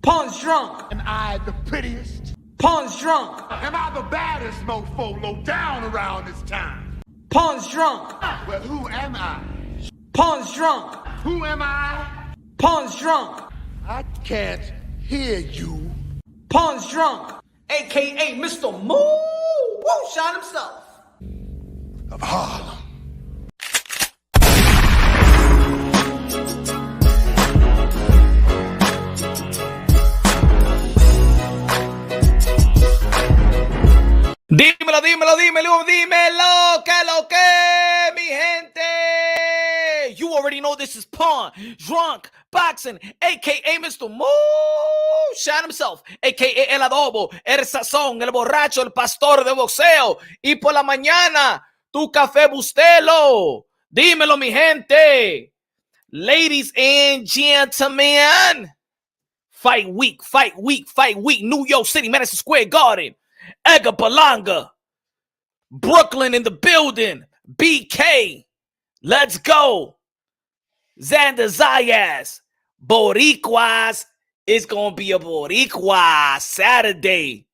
PUNSH drunk. Am I the prettiest? PUNSH drunk. Am I the baddest mofo low down around this town? PUNSH drunk. Well, who am I? PUNSH drunk. Who am I? PUNSH drunk. I can't hear you. PUNSH drunk. AKA Mr. Moonshine himself. Of Harlem. Dímelo, dímelo, dímelo, dímelo, que lo que, mi gente. You already know this is Drunk Boxing, a.k.a. Mr. Moonshine himself, a.k.a. El Adobo, El Sazón, El Borracho, El Pastor de Boxeo. Y por la mañana, tu café bustelo. Dímelo, mi gente. Ladies and gentlemen, fight week, New York City, Madison Square Garden. Edgar Berlanga, Brooklyn in the building, BK, let's go. Xander Zayas, Boricuas, it's going to be a Boricua Saturday.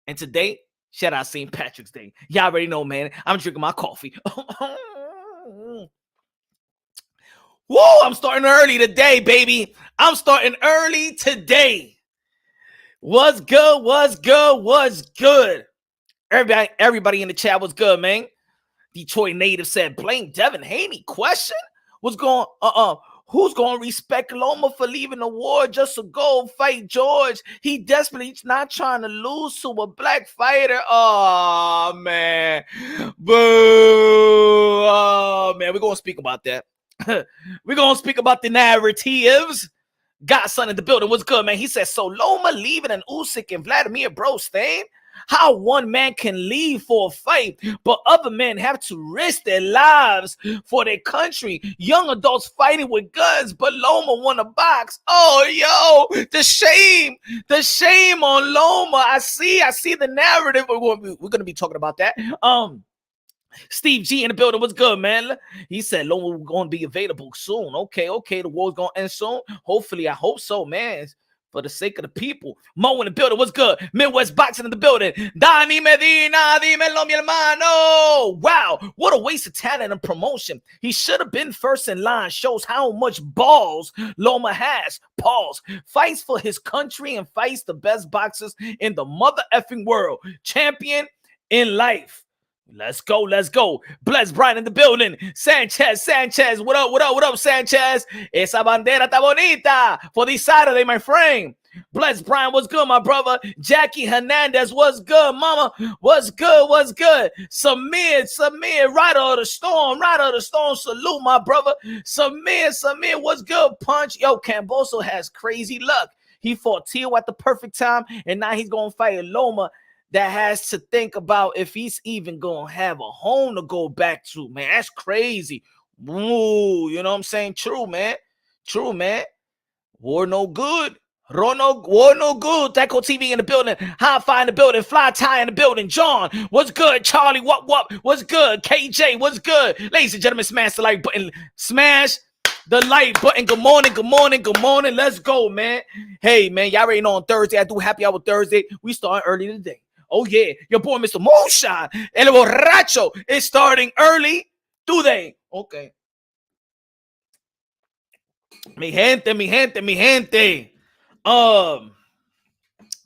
And today, shout out St. Patrick's Day. Y'all already know, man, I'm drinking my coffee. Woo, I'm starting early today, baby. I'm starting early today. What's good? Everybody in the chat was good, man. Detroit native said, blame Devin Haney. Question? Who's going to respect Loma for leaving the war just to go fight George? He desperately not trying to lose to a black fighter. Oh, man. Boo. Oh, man. We're going to speak about that. We're going to speak about the narratives. Godson in the building. What's good, man? He said, so Loma leaving and Usyk and Vladimir Bro staying? How one man can leave for a fight, but other men have to risk their lives for their country. Young adults fighting with guns, but Loma won a box. Oh, yo, the shame on Loma. I see the narrative. We're going to be talking about that. Steve G in the building. What's good, man? He said Loma going to be available soon. Okay. The war's going to end soon. Hopefully, I hope so, man. For the sake of the people. Mo in the building. What's good? Midwest Boxing in the building. Dani Medina, dímelo, mi hermano. Wow, what a waste of talent and promotion. He should have been first in line. Shows how much balls Loma has. Pause. Fights for his country and fights the best boxers in the mother effing world. Champion in life. Let's go. Bless Brian in the building. Sanchez. What up, Sanchez? Esa bandera está bonita for this Saturday, my friend. Bless Brian, what's good, my brother? Jackie Hernandez, what's good, mama? What's good? Samir, Rider of the Storm, salute, my brother. Samir, what's good, Punch? Yo, Kambosos has crazy luck. He fought Teal at the perfect time, and now he's going to fight Loma. That has to think about if he's even going to have a home to go back to, man. That's crazy. Ooh, you know what I'm saying? True, man. War no good. War no good. Deco TV in the building. Hi-Fi in the building. Fly Tie in the building. John, what's good? Charlie, what? What's good? KJ, what's good? Ladies and gentlemen, smash the like button. Smash the like button. Good morning. Let's go, man. Hey, man, y'all already know on Thursday, I do Happy Hour Thursday. We start early today. Oh, yeah. Your boy, Mr. Moonshine, El Borracho, is starting early today. Okay. Mi gente.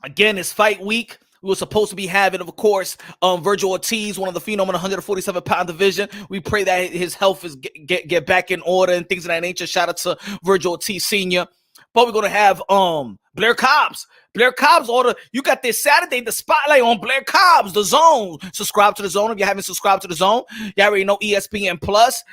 Again, it's fight week. We were supposed to be having, of course, Virgil Ortiz, one of the phenom in the 147-pound division. We pray that his health is get back in order and things of that nature. Shout out to Virgil Ortiz Sr. But we're going to have Blair Cobbs. Order. You got this Saturday, the spotlight on Blair Cobbs, the Zone. Subscribe to the Zone if you haven't subscribed to the Zone. You already know ESPN Plus.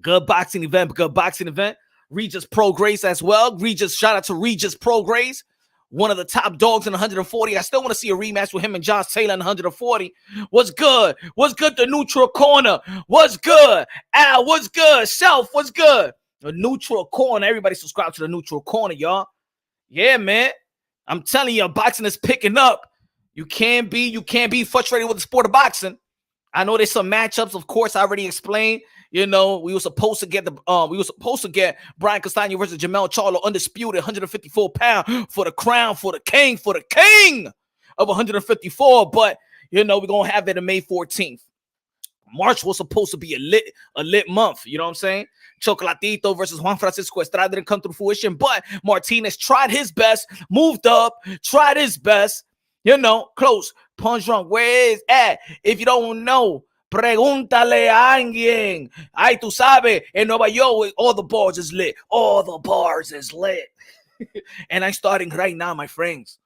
Good boxing event. Regis Pro Grace as well. Shout out to Regis Pro Grace. One of the top dogs in 140. I still want to see a rematch with him and Josh Taylor in 140. What's good? The neutral corner. What's good? Al, what's good? Shelf, what's good? The neutral corner. Everybody subscribe to the neutral corner, y'all. Yeah, man. I'm telling you, boxing is picking up. You can't be frustrated with the sport of boxing. I know there's some matchups, of course, I already explained. You know, we were supposed to get Brian Castano versus Jamel Charlo, undisputed 154 pound for the crown, for the king of 154. But you know, we're gonna have it on May 14th. March was supposed to be a lit month. You know what I'm saying? Chocolatito versus Juan Francisco Estrada didn't come to fruition, but Martinez tried his best, moved up, tried his best. You know, close. Punch Drunk, where is at? If you don't know, pregúntale a alguien. Ay, tú sabes, in Nueva York, all the bars is lit. All the bars is lit. And I'm starting right now, my friends.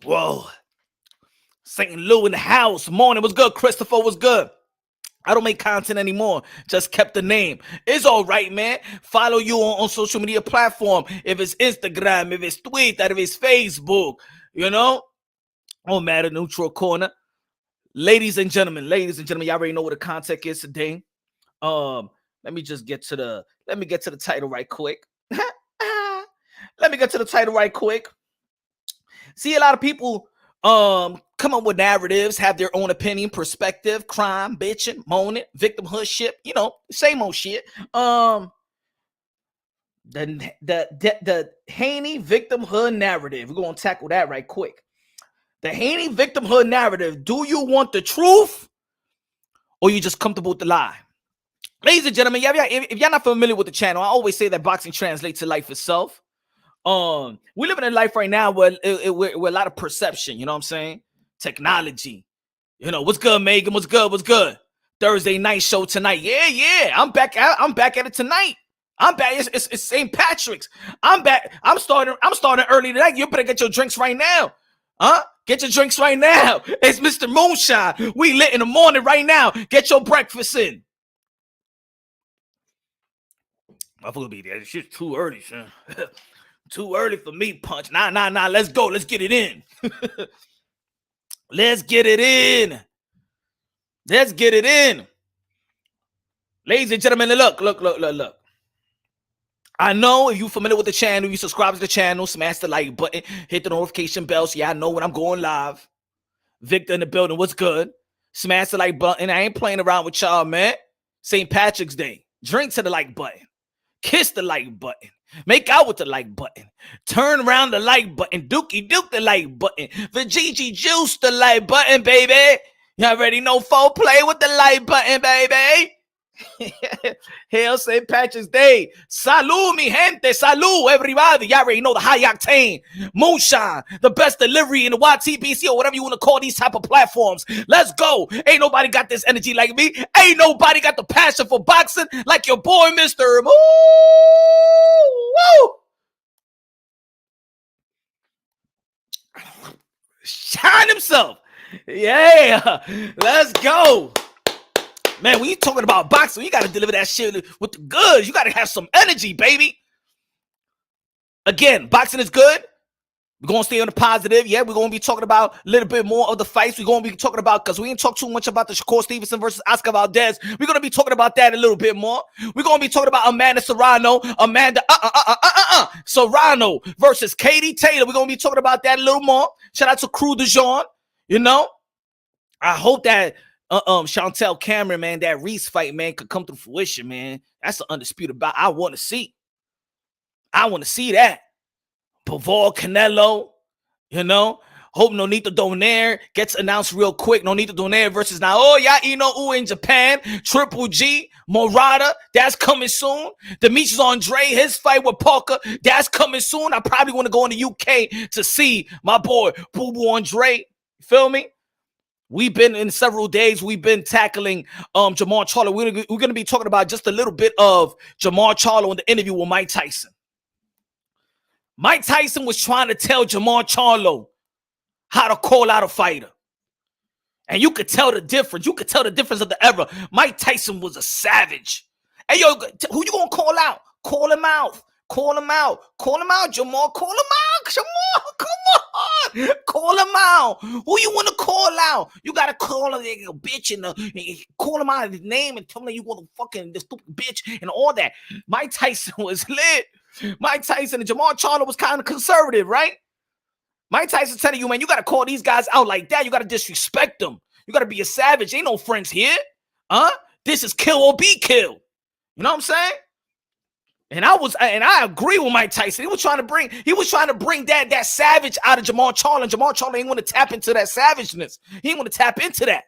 Whoa. St. Lou in the house. Morning was good. Christopher was good. I don't make content anymore. Just kept the name. It's all right, man. Follow you on social media platform. If it's Instagram, if it's Twitter, if it's Facebook, you know. Don't matter. Neutral corner. Ladies and gentlemen, y'all already know what the content is today. Let me get to the title right quick. See, a lot of people come up with narratives, have their own opinion, perspective, crime, bitching, moaning, victimhood shit, you know, same old shit. The Haney victimhood narrative, we're gonna tackle that right quick. The Haney victimhood narrative, do you want the truth or you just comfortable with the lie? Ladies and gentlemen, if y'all not familiar with the channel, I always say that boxing translates to life itself. We're living in life right now where we're a lot of perception, you know what I'm saying? Technology. You know, what's good, Megan? What's good? Thursday night show tonight. Yeah. I'm back at it tonight. I'm back. It's St. Patrick's. I'm back. I'm starting early tonight. You better get your drinks right now. Huh? Get your drinks right now. It's Mr. Moonshine. We lit in the morning right now. Get your breakfast in. I feel be there. It's just too early, son. Too early for me, Punch. Nah. Let's go. Let's get it in. Let's get it in. Ladies and gentlemen, look. I know if you're familiar with the channel, you subscribe to the channel, smash the like button, hit the notification bell so y'all know when I'm going live. Victor in the building, what's good? Smash the like button. I ain't playing around with y'all, man. St. Patrick's Day. Drink to the like button. Kiss the like button. Make out with the like button. Turn around the like button. Dookie Duke the like button. Veggie Juice the like button, baby. You already know foreplay with the like button, baby. Hail St. Patrick's Day. Salud, mi gente. Salud, everybody. Y'all already know the high octane moonshine, the best delivery in the YTBC or whatever you want to call these type of platforms. Let's go. Ain't nobody got this energy like me. Ain't nobody got the passion for boxing like your boy, Mr. Woo! Shine himself. Yeah. Let's go. Man, when you talking about boxing, you got to deliver that shit with the goods. You got to have some energy, baby. Again, boxing is good. We're going to stay on the positive. Yeah, we're going to be talking about a little bit more of the fights. We're going to be talking about, because we didn't talk too much about the Shakur Stevenson versus Oscar Valdez. We're going to be talking about that a little bit more. We're going to be talking about Amanda Serrano versus Katie Taylor. We're going to be talking about that a little more. Shout out to Crew de Jean. You know, I hope that Chantel Cameron, man, that Reese fight, man, could come to fruition, man. That's an undisputed bout. I want to see that. Paval Canelo, you know. Hope Nonito Donaire gets announced real quick. Nonito Donaire versus Naoya Inoue in Japan. Triple G, Morata, that's coming soon. Demetrius Andre, his fight with Parker, that's coming soon. I probably want to go in the UK to see my boy, Boo Boo Andre. You feel me? We've been in several days. We've been tackling Jamar Charlo. We're going to be talking about just a little bit of Jamar Charlo in the interview with Mike Tyson. Mike Tyson was trying to tell Jamar Charlo how to call out a fighter. And you could tell the difference. You could tell the difference of the era. Mike Tyson was a savage. Hey, yo, who you going to call out? Call him out. Call him out. Call him out, Jamar. Call him out. Jamar, come on. Call him out. Who you want to call out? You got to call him a bitch and call him out of his name and tell him you want to fucking the stupid bitch and all that. Mike Tyson was lit. Mike Tyson and Jamar Charlo was kind of conservative, right? Mike Tyson telling you, man, you got to call these guys out like that. You got to disrespect them. You got to be a savage. Ain't no friends here. This is kill or be killed. You know what I'm saying? And I agree with Mike Tyson. He was trying to bring that savage out of Jamal Charlo. And Jamal Charlo ain't want to tap into that savageness. He ain't want to tap into that.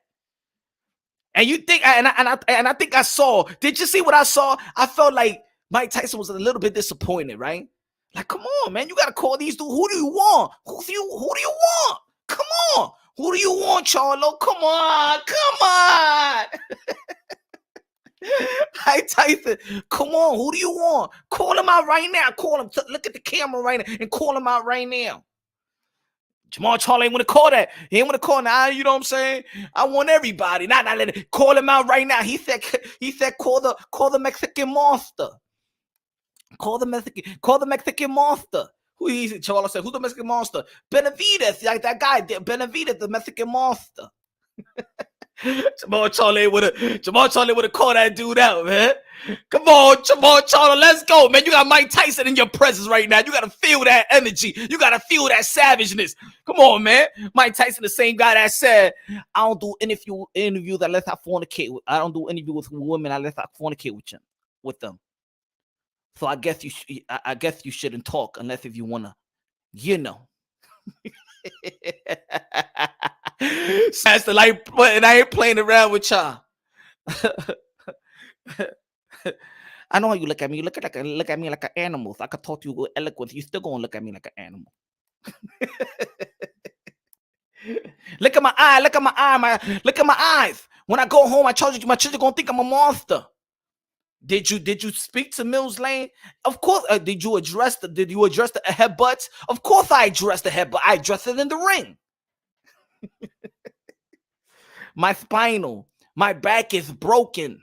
And you think, and I think I saw, did you see what I saw? I felt like Mike Tyson was a little bit disappointed, right? Like, come on, man, you got to call these dudes. Who do you want? Who do you want? Come on. Who do you want, Charlo? Come on. Mike Tyson, come on. Who do you want? Call him out right now. Call him. Look at the camera right now and call him out right now. Jamal Charlo ain't want to call that. He ain't want to call now. You know what I'm saying? I want everybody. Not let it. Call him out right now. He said, call the Mexican monster. Call the Mexican monster. Who is it? Charlo said, who's the Mexican monster? Benavidez, like that guy. Benavidez, the Mexican monster. Jamal Charlo would have called that dude out, man. Come on, Jamal Charlo, let's go, man. You got Mike Tyson in your presence right now. You got to feel that energy. You got to feel that savageness. Come on, man. Mike Tyson, the same guy that said, I don't do interviews unless I fornicate with. I don't do interviews with women unless I fornicate with them. So I guess you shouldn't talk unless if you wanna, you know. That's the light, and I ain't playing around with y'all. I know how you look at me. You look at me like an animal. If I could talk to you with eloquence, you still gonna look at me like an animal. Look at my eye. Look at my eyes. When I go home, my children gonna think I'm a monster. Did you speak to Mills Lane? Of course. Did you address the headbutts? Of course I addressed the headbutt. I addressed it in the ring. My back is broken.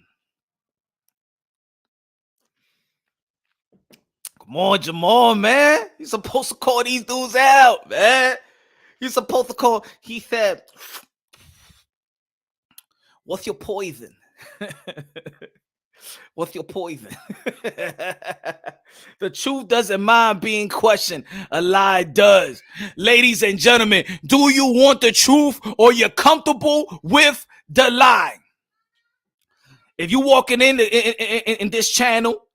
Come on, Jamal, man. You're supposed to call these dudes out, man. You're supposed to call. He said, what's your poison? What's your poison? The truth doesn't mind being questioned. A lie does. Ladies and gentlemen, do you want the truth or you're comfortable with the lie? If you walking in this channel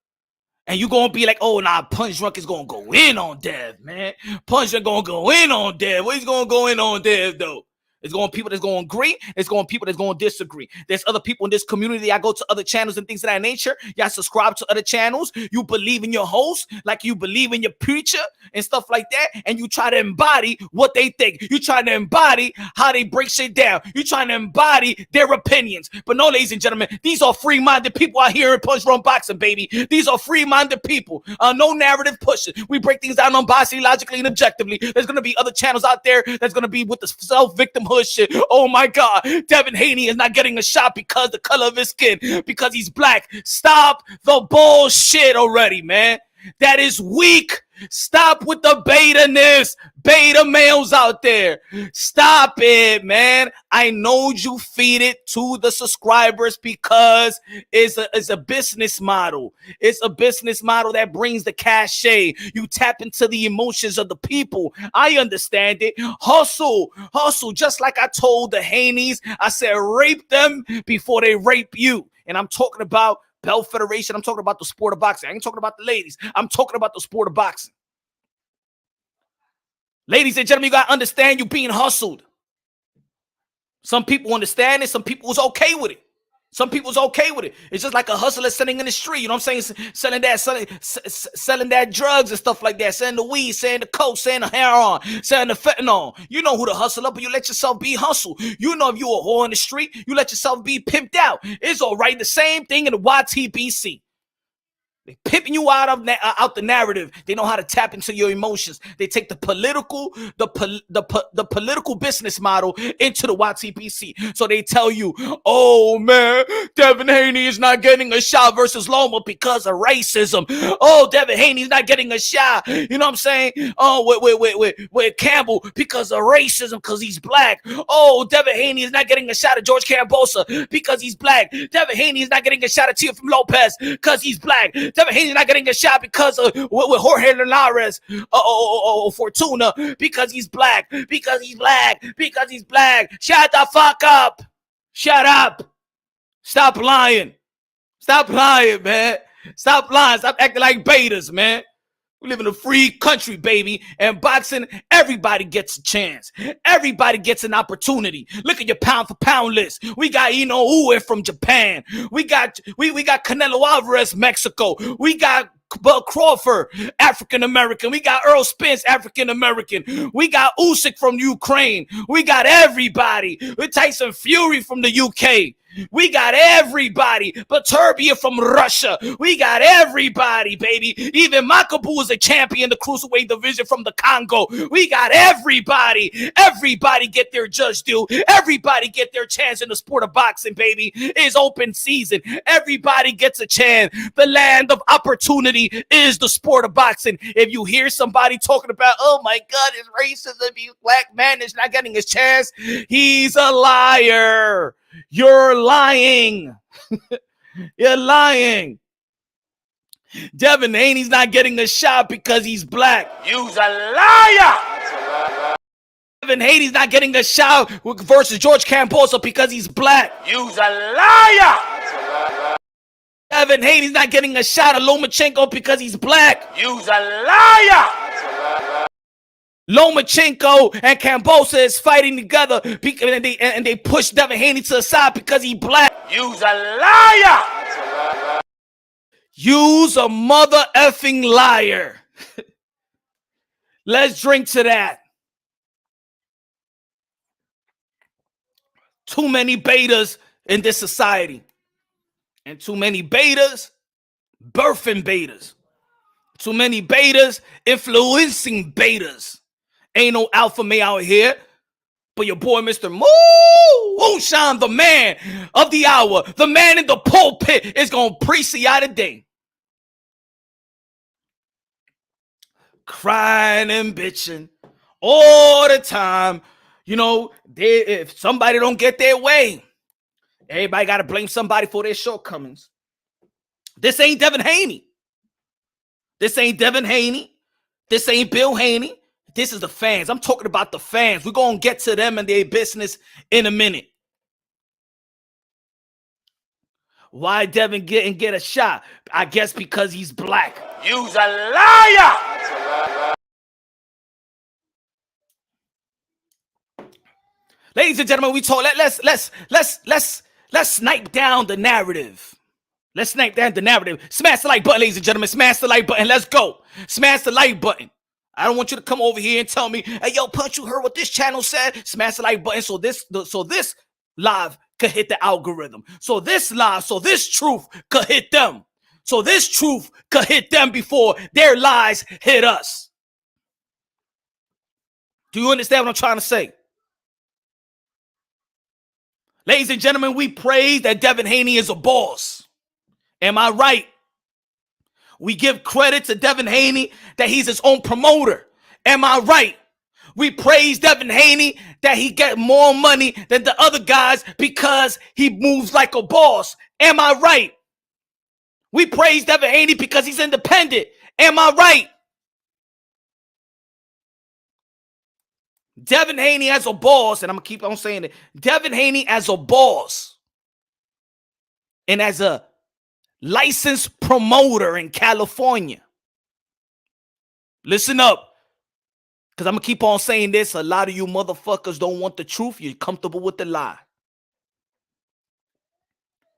and you gonna be like, oh, nah, Punch Drunk is gonna go in on Dev, man. Punch Drunk gonna go in on Dev. What he's gonna go in on Dev, though? There's going to be people that's going to agree. There's going to be people that's going to disagree. There's other people in this community. I go to other channels and things of that nature. Y'all subscribe to other channels. You believe in your host like you believe in your preacher and stuff like that. And you try to embody what they think. You try to embody how they break shit down. You trying to embody their opinions. But no, ladies and gentlemen, these are free-minded people out here in Punch Drunk Boxing, baby. These are free-minded people. No narrative pushing. We break things down unbiasedly, logically, and objectively. There's going to be other channels out there that's going to be with the self-victimhood shit. Oh my God, Devin Haney is not getting a shot because the color of his skin, because he's black. Stop the bullshit already, man. That is weak. Stop with the beta-ness. Beta males out there. Stop it, man. I know you feed it to the subscribers because it's a business model. It's a business model that brings the cachet. You tap into the emotions of the people. I understand it. Hustle. Just like I told the Haneys, I said rape them before they rape you. And I'm talking about Belt Federation. I'm talking about the sport of boxing. I ain't talking about the ladies. I'm talking about the sport of boxing. Ladies and gentlemen, you got to understand you're being hustled. Some people understand it. Some people was okay with it. It's just like a hustler sitting in the street. You know what I'm saying? Selling that drugs and stuff like that. Selling the weed, selling the coke, selling the heroin, selling the fentanyl. You know who the hustler, but you let yourself be hustled. You know if you a whore in the street, you let yourself be pimped out. It's all right. The same thing in the YTBC. They pimping you out the narrative. They know how to tap into your emotions. They take the political business model into the YTPC. So they tell you, oh man, Devin Haney is not getting a shot versus Loma because of racism. Oh, Devin Haney's not getting a shot. You know what I'm saying? Oh, with Campbell because of racism, because he's black. Oh, Devin Haney is not getting a shot at George Kambosos because he's black. Devin Haney is not getting a shot at Teofimo Lopez because he's black. Devin Haney's not getting a shot because of with Jorge Linares, Fortuna, because he's black, because he's black, because he's black. Shut the fuck up. Shut up. Stop lying. Stop lying, man. Stop lying. Stop acting like betas, man. We live in a free country, baby. And boxing, everybody gets a chance. Everybody gets an opportunity. Look at your pound for pound list. We got Inoue from Japan. We got Canelo Alvarez, Mexico. We got Crawford, African American. We got Earl Spence, African American. We got Usyk from Ukraine. We got everybody. We Tyson Fury from the UK. We got everybody. Baturbia from Russia. We got everybody, baby. Even Makabu is a champion in the cruiserweight division from the Congo. We got everybody. Everybody get their judge due. Everybody get their chance in the sport of boxing, baby. It's open season. Everybody gets a chance. The land of opportunity is the sport of boxing. If you hear somebody talking about, oh my God, it's racism, you black man is not getting his chance, he's a liar. You're lying. You're lying. Devin Haney's not getting a shot because he's black. You's a liar. Devin Haney's not getting a shot versus George Kambosos because he's black. You's a liar. Devin Haney's not getting a shot at Lomachenko because he's black. You's a liar. Lomachenko and Kambosos is fighting together and they push Devin Haney to the side because he's black. You's a liar. You's a mother effing liar. Let's drink to that. Too many betas in this society. And too many betas birthing betas. Too many betas influencing betas. Ain't no alpha male out here. But your boy, Mr. Moonshine, the man of the hour, the man in the pulpit, is going to preach you out today. Crying and bitching all the time. If somebody don't get their way, everybody got to blame somebody for their shortcomings. This ain't Devin Haney. This ain't Devin Haney. This ain't Bill Haney. This is the fans. I'm talking about the fans. We're going to get to them and their business in a minute. Why Devin get a shot? I guess because he's black. You's a liar. Ladies and gentlemen, we talk. Let's snipe down the narrative. Let's snipe down the narrative. Smash the like button, ladies and gentlemen. Smash the like button. Let's go. Smash the like button. I don't want you to come over here and tell me, hey, yo, Punch, you heard what this channel said? Smash the like button so this live could hit the algorithm. So this truth could hit them. So this truth could hit them before their lies hit us. Do you understand what I'm trying to say? Ladies and gentlemen, we praise that Devin Haney is a boss. Am I right? We give credit to Devin Haney that he's his own promoter. Am I right? We praise Devin Haney that he get more money than the other guys because he moves like a boss. Am I right? We praise Devin Haney because he's independent. Am I right? Devin Haney as a boss, and I'm going to keep on saying it. Devin Haney as a boss and as a licensed promoter in California. Listen up, because I'm going to keep on saying this. A lot of you motherfuckers don't want the truth. You're comfortable with the lie.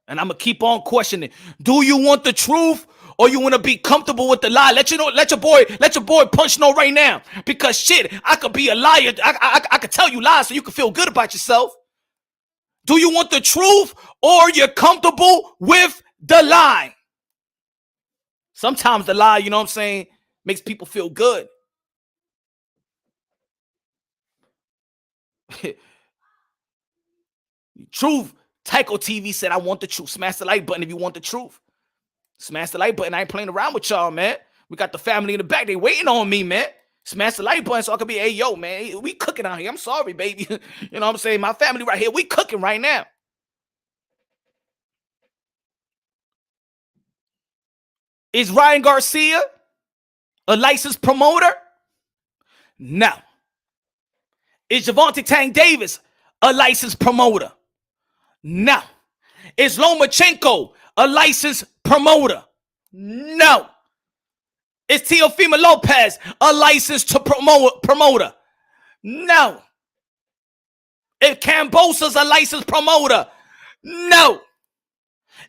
And I'm going to keep on questioning. Do you want the truth or you want to be comfortable with the lie? Let your boy Punch know right now. Because shit, I could be a liar. I could tell you lies so you can feel good about yourself. Do you want the truth or you're comfortable with the lie? Sometimes the lie, you know what I'm saying, makes people feel good. Truth. Tycho TV said, I want the truth. Smash the like button if you want the truth. Smash the like button. I ain't playing around with y'all, man. We got the family in the back. They waiting on me, man. Smash the like button so I can be, hey, yo, man, we cooking out here. I'm sorry, baby. You know what I'm saying? My family right here, we cooking right now. Is Ryan Garcia a licensed promoter? No. Is Gervonta Tank Davis a licensed promoter? No. Is Lomachenko a licensed promoter? No. Is Teofimo Lopez a licensed promoter? No. Is Kambosos a licensed promoter? No.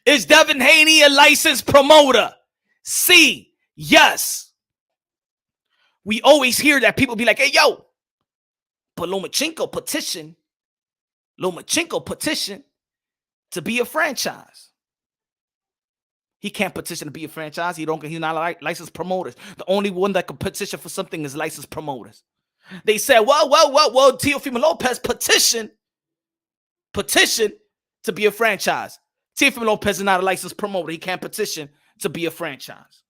Is Devin Haney a licensed promoter? C. Yes. We always hear that people be like, hey, yo, but Lomachenko petition to be a franchise. He can't petition to be a franchise. He's not a licensed promoter. The only one that can petition for something is licensed promoters. They said, well, Teofimo Lopez petition to be a franchise. Teofimo Lopez is not a licensed promoter. He can't petition to be a franchise.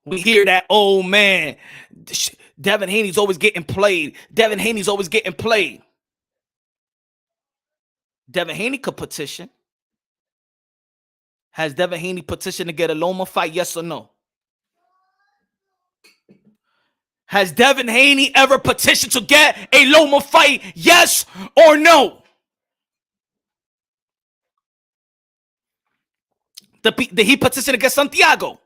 We hear that, oh man, Devin Haney's always getting played. Devin Haney could petition. Has Devin Haney petitioned to get a Loma fight? Yes or no? Has Devin Haney ever petitioned to get a Loma fight? Yes or no? Did he petition to get Santiago?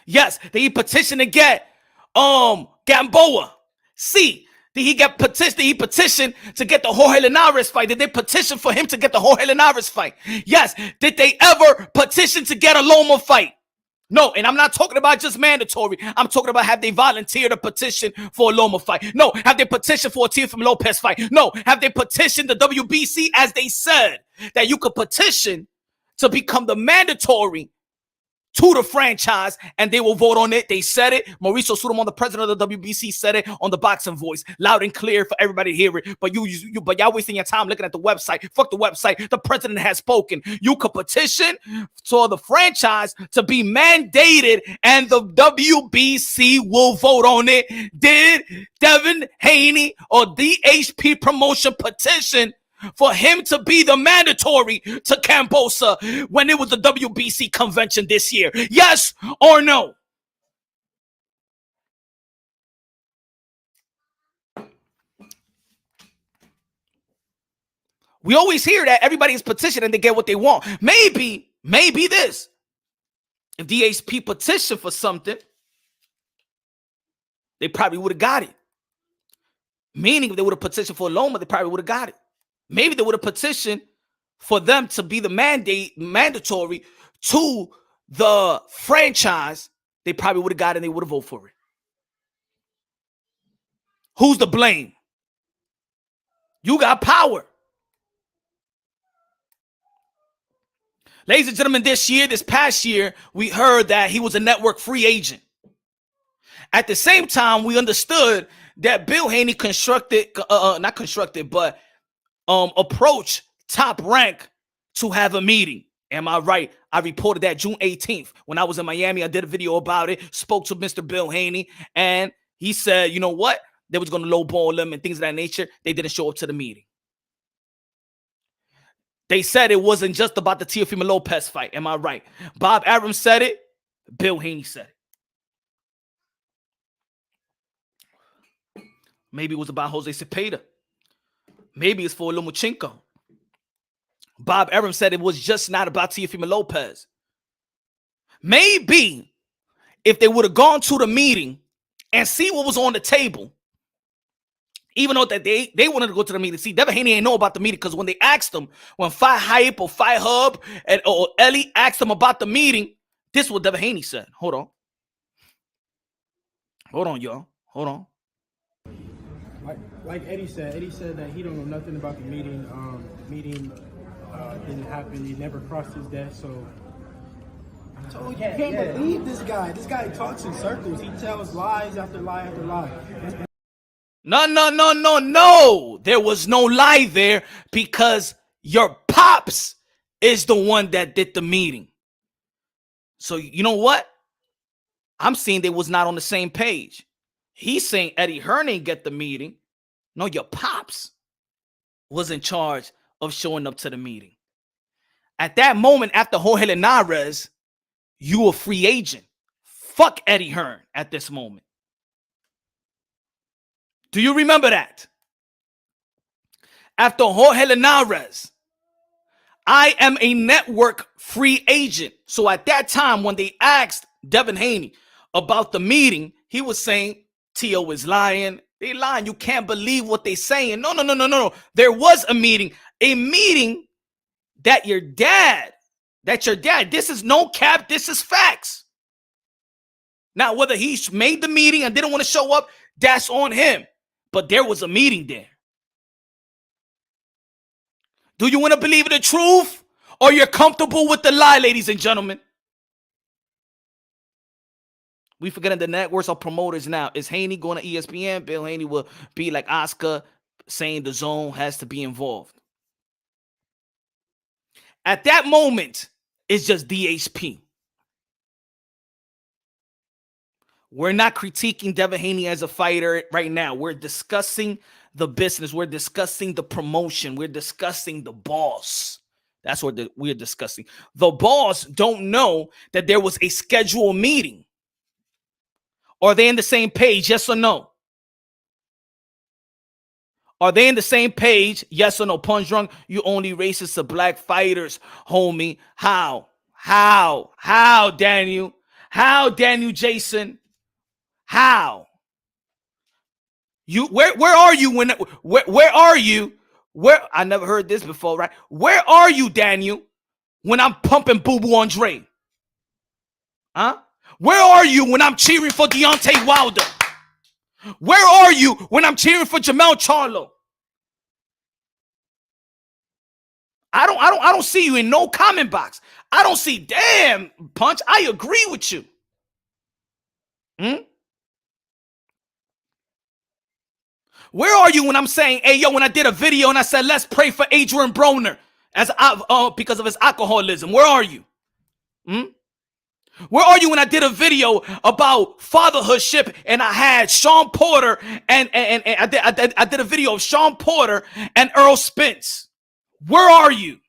Yes. Did he petition to get Gamboa? C. Did he petition to get the Jorge Linares fight? Did they petition for him to get the Jorge Linares fight? Yes. Did they ever petition to get a Loma fight? No, and I'm not talking about just mandatory. I'm talking about have they volunteered a petition for a Loma fight? No. Have they petitioned for a Teofimo Lopez fight? No. Have they petitioned the WBC as they said that you could petition to become the mandatory to the franchise, and they will vote on it. They said it. Mauricio Sudamon, the president of the WBC, said it on the Boxing Voice, loud and clear for everybody to hear it. But y'all wasting your time looking at the website. Fuck the website. The president has spoken. You could petition for the franchise to be mandated, and the WBC will vote on it. Did Devin Haney or DHP Promotion petition for him to be the mandatory to Kambosos when it was the WBC convention this year? Yes or no? We always hear that everybody's petitioning to get what they want. Maybe this. If DHP petitioned for something, they probably would have got it. Meaning if they would have petitioned for Loma, they probably would have got it. Maybe they would have petitioned for them to be the mandatory to the franchise. They probably would have got it and they would have voted for it. Who's to blame? You got power. Ladies and gentlemen, this past year, we heard that he was a network free agent. At the same time, we understood that Bill Haney approach Top Rank to have a meeting. Am I right? I reported that June 18th. When I was in Miami, I did a video about it, spoke to Mr. Bill Haney, and he said, you know what? They was going to lowball them and things of that nature. They didn't show up to the meeting. They said it wasn't just about the Teofimo Lopez fight. Am I right? Bob Arum said it. Bill Haney said it. Maybe it was about Jose Cepeda. Maybe it's for Lomachenko. Bob Arum said it was just not about Teofimo Lopez. Maybe if they would have gone to the meeting and see what was on the table, even though that they wanted to go to the meeting. See, Devin Haney ain't know about the meeting because when they asked him, when Fight Hype or Fight Hub or Ellie asked him about the meeting, this is what Devin Haney said. Hold on, y'all. Hold on. Like Eddie said that he don't know nothing about the meeting. Meeting didn't happen. It never crossed his desk. So I told you, can't believe this guy. This guy talks in circles. He tells lies after lie after lie. No. There was no lie there because your pops is the one that did the meeting. So you know what? I'm seeing they was not on the same page. He's saying Eddie Hearn ain't get the meeting. No, your pops was in charge of showing up to the meeting. At that moment, after Jorge Linares, you a free agent. Fuck Eddie Hearn at this moment. Do you remember that? After Jorge Linares, I am a network free agent. So at that time, when they asked Devin Haney about the meeting, he was saying, T.O. is lying. They lying. You can't believe what they saying. No. There was a meeting that your dad, this is no cap, this is facts. Now, whether he made the meeting and didn't want to show up, that's on him. But there was a meeting there. Do you want to believe in the truth, or you're comfortable with the lie, ladies and gentlemen? We forgetting the networks of promoters now. Is Haney going to ESPN? Bill Haney will be like Oscar, saying the zone has to be involved. At that moment, it's just DHP. We're not critiquing Devin Haney as a fighter right now. We're discussing the business. We're discussing the promotion. We're discussing the boss. That's what we're discussing. The boss don't know that there was a scheduled meeting. Are they in the same page? Yes or no? Are they in the same page? Yes or no? Punch Drunk, you only racist to black fighters, homie. How, Daniel? How, Daniel Jason? How? You where are you when where are you? Where I never heard this before, right? Where are you, Daniel, when I'm pumping Boo Boo Andre? Huh? Where are you when I'm cheering for Deontay Wilder? Where are you when I'm cheering for Jamel Charlo? I don't see you in no comment box. I don't see, damn, Punch, I agree with you. Where are you when I'm saying, hey, yo, when I did a video and I said, let's pray for Adrian Broner as because of his alcoholism? Where are you? Where are you when I did a video about fatherhoodship and I had Sean Porter and I did a video of Sean Porter and Earl Spence? Where are you?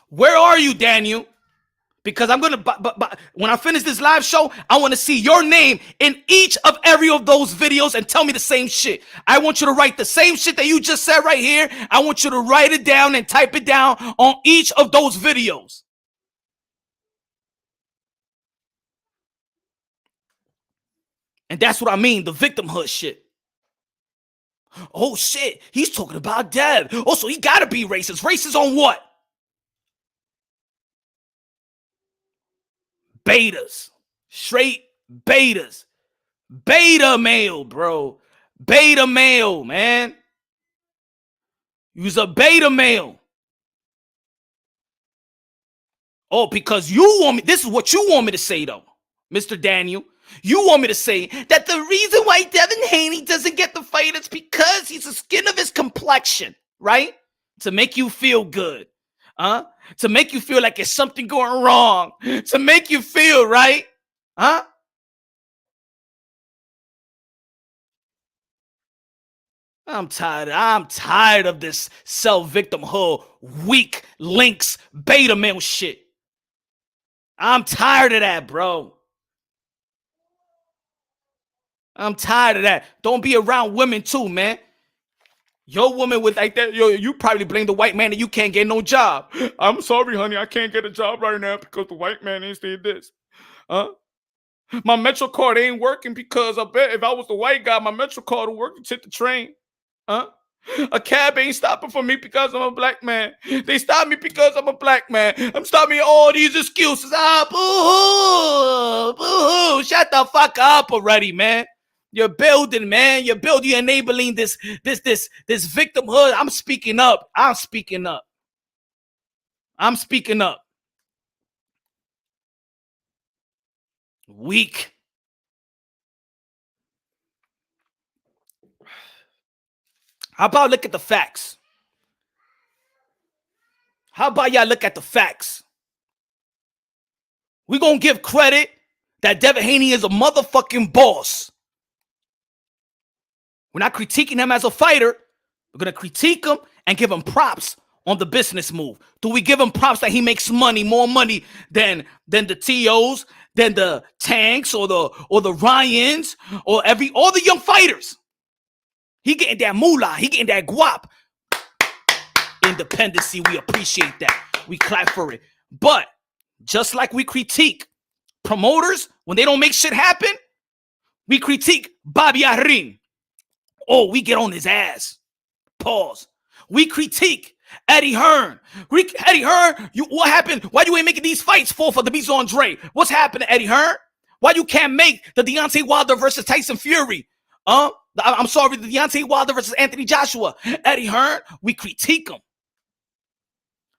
Where are you, Daniel? Because I'm going to, when I finish this live show, I want to see your name in each of every of those videos and tell me the same shit. I want you to write the same shit that you just said right here. I want you to write it down and type it down on each of those videos. And that's what I mean, the victimhood shit. Oh shit, he's talking about Dev. Oh, so he gotta be racist. Racist on what? Betas. Straight betas. Beta male, bro. Beta male, man. You's a beta male. Oh, because you want me, this is what you want me to say though, Mr. Daniel. You want me to say that the reason why Devin Haney doesn't get the fight is because he's the skin of his complexion, right? To make you feel good. To make you feel like there's something going wrong. To make you feel right. I'm tired of this self-victimhood, weak links, beta male shit. I'm tired of that, bro. I'm tired of that. Don't be around women too, man. Your woman was like that. Yo, you probably blame the white man that you can't get no job. I'm sorry, honey, I can't get a job right now because the white man ain't saying this. My Metro card ain't working because I bet if I was the white guy, my Metro card would work to take the train. A cab ain't stopping for me because I'm a black man. They stop me because I'm a black man. I'm stopping all these excuses. Boo-hoo, boo-hoo. Shut the fuck up already, man. You're building, man. You're enabling this victimhood. I'm speaking up. I'm speaking up. Weak. How about look at the facts? How about y'all look at the facts? We're going to give credit that Devin Haney is a motherfucking boss. We're not critiquing him as a fighter. We're going to critique him and give him props on the business move? Do we give him props that he makes money, more money than the TOs, than the Tanks or the Ryans or all the young fighters? He getting that moolah, he getting that guap. Independency, we appreciate that. We clap for it. But just like we critique promoters when they don't make shit happen, we critique Bobby Arin. Oh, we get on his ass. Pause. We critique Eddie Hearn. Eddie Hearn, what happened? Why you ain't making these fights for the Beast Andre? What's happening, Eddie Hearn? Why you can't make the Deontay Wilder versus Tyson Fury? I'm sorry, the Deontay Wilder versus Anthony Joshua. Eddie Hearn, we critique him.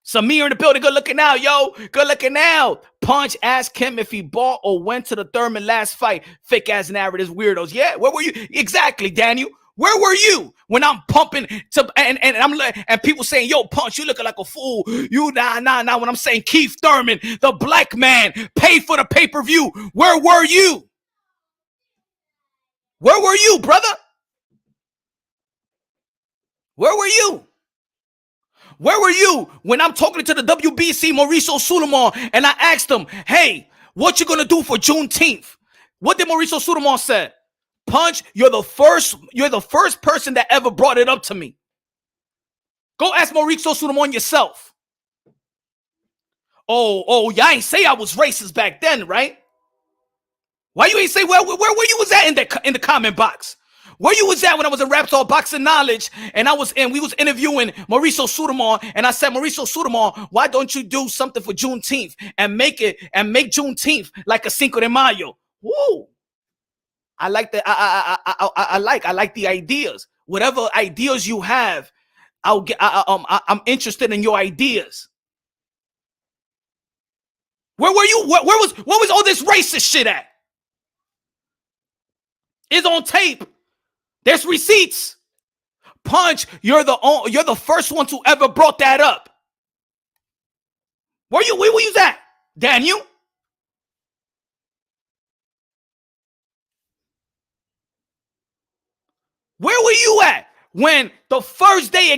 Samir in the building, good looking now, yo. Good looking now. Punch asked him if he bought or went to the Thurman last fight. Fake ass narratives, weirdos. Yeah, where were you? Exactly, Daniel. Where were you when I'm pumping to and people saying, yo, Punch, you looking like a fool. You nah. When I'm saying Keith Thurman, the black man, paid for the pay-per-view. Where were you? Where were you, brother? Where were you? Where were you when I'm talking to the WBC Mauricio Sulaiman and I asked him, hey, what you gonna do for Juneteenth? What did Mauricio Sulaiman say? Punch, you're the first person that ever brought it up to me. Go ask Mauricio Sulaiman yourself. Oh, y'all ain't say I was racist back then, right? Why you ain't say where you was at in the comment box? Where you was at when I was in Rap Talk Boxing Knowledge and we was interviewing Mauricio Sulaiman and I said, Mauricio Sulaiman, why don't you do something for Juneteenth and make Juneteenth like a Cinco de Mayo? Woo! I like that. I like the ideas. Whatever ideas you have, I'm interested in your ideas. Where were you? What was all this racist shit at? It's on tape. There's receipts. Punch, you're the first one to ever brought that up. Where were you at, Daniel? Where were you at when the first day they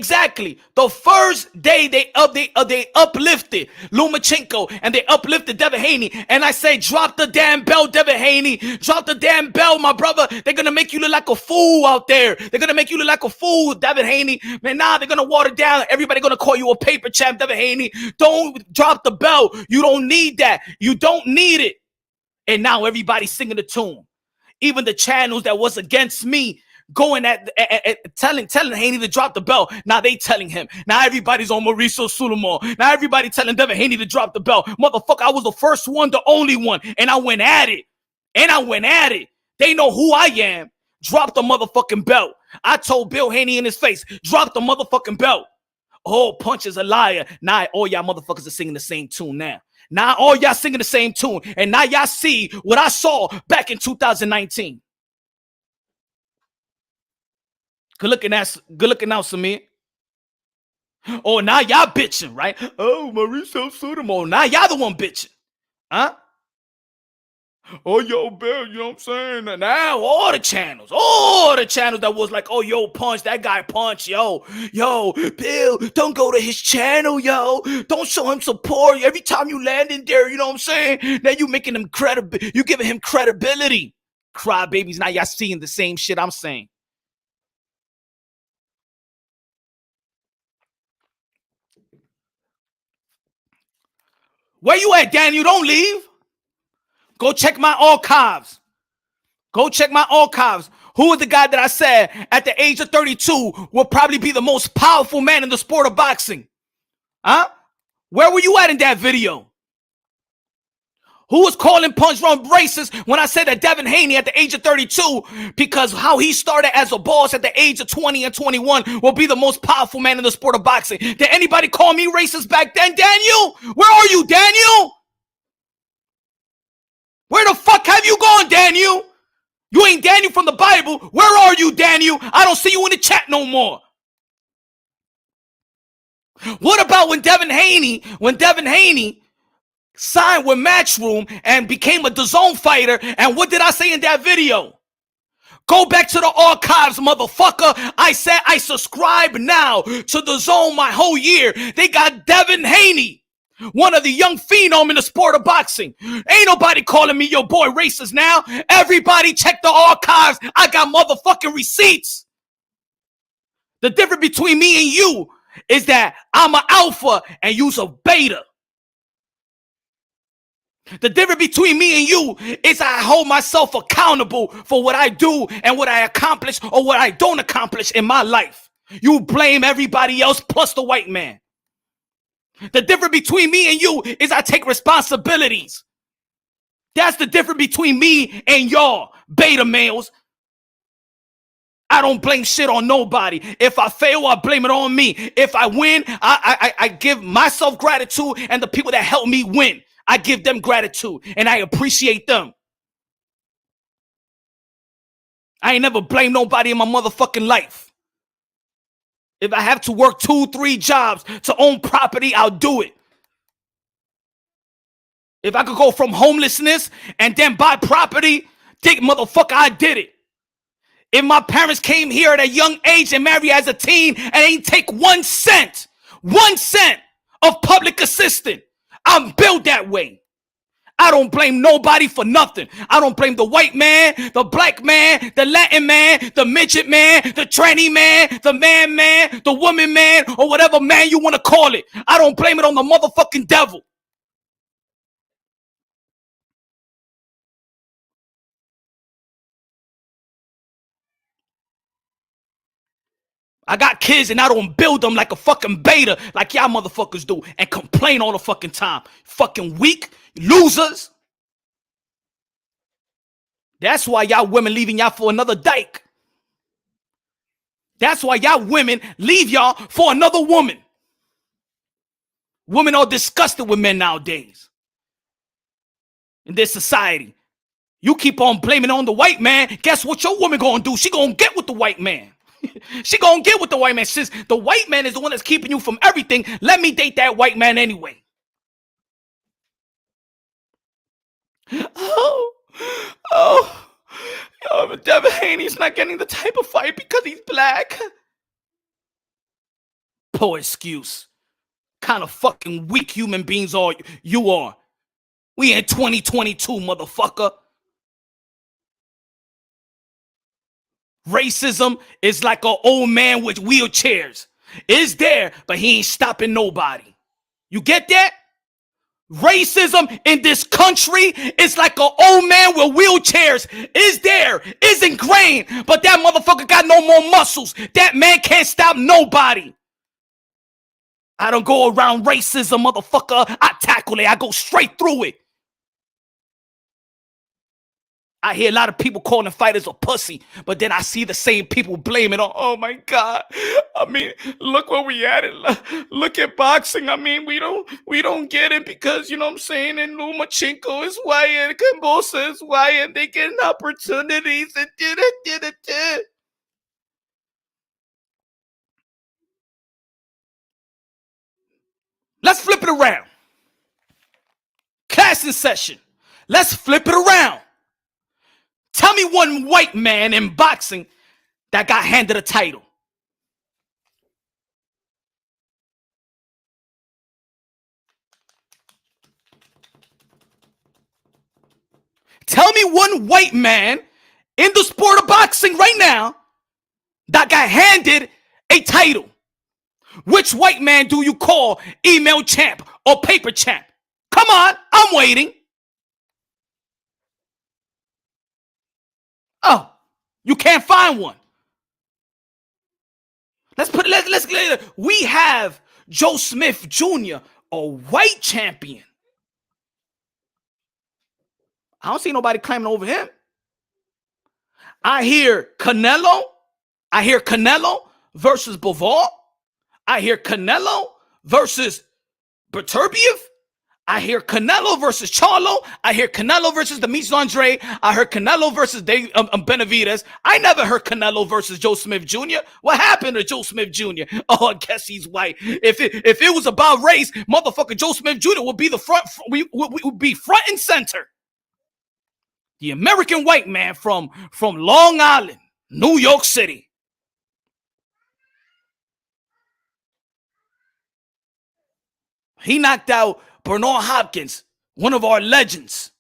uplifted Lomachenko and they uplifted Devin Haney, and I say, drop the damn belt, Devin Haney, drop the damn belt, my brother. They're gonna make you look like a fool out there. They're gonna make you look like a fool, Devin Haney. Man, nah, they're gonna water down. Everybody gonna call you a paper champ, Devin Haney. Don't drop the belt. You don't need that. You don't need it. And now everybody's singing the tune. Even the channels that was against me going at telling Haney to drop the belt. Now they telling him. Now everybody's on Mauricio Sulaiman. Now everybody telling Devin Haney to drop the belt. Motherfucker, I was the first one, the only one. And I went at it. They know who I am. Drop the motherfucking belt. I told Bill Haney in his face, drop the motherfucking belt. Oh, Punch is a liar. Now all y'all motherfuckers are singing the same tune now. Now all y'all singing the same tune. And now y'all see what I saw back in 2019. Good looking out, Samir. Oh, now y'all bitching, right? Oh, Mauricio Sulaiman. Now y'all the one bitching. Huh? Oh, yo, Bill, you know what I'm saying? Now all the channels that was like, oh, yo, Punch, that guy Punch, yo, Bill, don't go to his channel, yo. Don't show him support. Every time you land in there, you know what I'm saying? Now you making him you giving him credibility. Crybabies, now y'all seeing the same shit I'm saying. Where you at, Daniel? Don't leave. Go check my archives. Who was the guy that I said at the age of 32 will probably be the most powerful man in the sport of boxing? Huh? Where were you at in that video? Who was calling Punch Run racist when I said that Devin Haney at the age of 32, because how he started as a boss at the age of 20 and 21 will be the most powerful man in the sport of boxing? Did anybody call me racist back then, Daniel? Where are you, Daniel? Where the fuck have you gone, Daniel? You ain't Daniel from the Bible. Where are you, Daniel? I don't see you in the chat no more. What about when Devin Haney signed with Matchroom and became a DAZN fighter? And what did I say in that video? Go back to the archives, motherfucker. I said I subscribe now to the Zone my whole year. They got Devin Haney, one of the young phenom in the sport of boxing. Ain't nobody calling me your boy racist now. Everybody check the archives. I got motherfucking receipts. The difference between me and you is that I'm an alpha and you's a beta. The difference between me and you is I hold myself accountable for what I do and what I accomplish or what I don't accomplish in my life. You blame everybody else plus the white man. The difference between me and you is I take responsibilities. That's the difference between me and y'all, beta males. I don't blame shit on nobody. If I fail, I blame it on me. If I win, I give myself gratitude, and the people that help me win, I give them gratitude, and I appreciate them. I ain't never blamed nobody in my motherfucking life. If I have to work 2-3 jobs to own property, I'll do it. If I could go from homelessness and then buy property, think motherfucker, I did it. If my parents came here at a young age and married as a teen and ain't take 1 cent of public assistance, I'm built that way. I don't blame nobody for nothing. I don't blame the white man, the black man, the Latin man, the midget man, the tranny man, the man, the woman man, or whatever man you want to call it. I don't blame it on the motherfucking devil. I got kids and I don't build them like a fucking beta like y'all motherfuckers do and complain all the fucking time. Fucking weak losers. That's why y'all women leaving y'all for another dyke. That's why y'all women leave y'all for another woman. Women are disgusted with men nowadays. In this society. You keep on blaming on the white man. Guess what your woman gonna do? She gonna get with the white man. She gonna get with the white man. Since the white man is the one that's keeping you from everything, let me date that white man anyway. But Devin Haney's not getting the type of fight because he's black. Poor excuse. Kind of fucking weak human beings are you are. We in 2022, motherfucker. Racism is like an old man with wheelchairs. It's there, but he ain't stopping nobody. You get that? Racism in this country is like an old man with wheelchairs. Is there, is ingrained, but that motherfucker got no more muscles. That man can't stop nobody. I don't go around racism, motherfucker. I tackle it. I go straight through it. I hear a lot of people calling fighters a pussy, but then I see the same people blaming on, oh my God. I mean, look where we at it. Look at boxing. I mean, we don't get it because, you know what I'm saying, and Lomachenko is white and Kambosos is white and they getting opportunities and da. Let's flip it around. Class in session. Let's flip it around. Tell me one white man in boxing that got handed a title. Tell me one white man in the sport of boxing right now that got handed a title. Which white man do you call email champ or paper champ? Come on, I'm waiting. Oh, you can't find one. Let's we have Joe Smith Jr., a white champion. I don't see nobody claiming over him. I hear Canelo versus Bivol. I hear Canelo versus Beterbiev. I hear Canelo versus Charlo. I hear Canelo versus Demetrius Andre. I heard Canelo versus Benavidez. I never heard Canelo versus Joe Smith Jr. What happened to Joe Smith Jr.? Oh, I guess he's white. If it was about race, motherfucker, Joe Smith Jr. would be the front. We would be front and center. The American white man from Long Island, New York City. He knocked out Bernard Hopkins, one of our legends,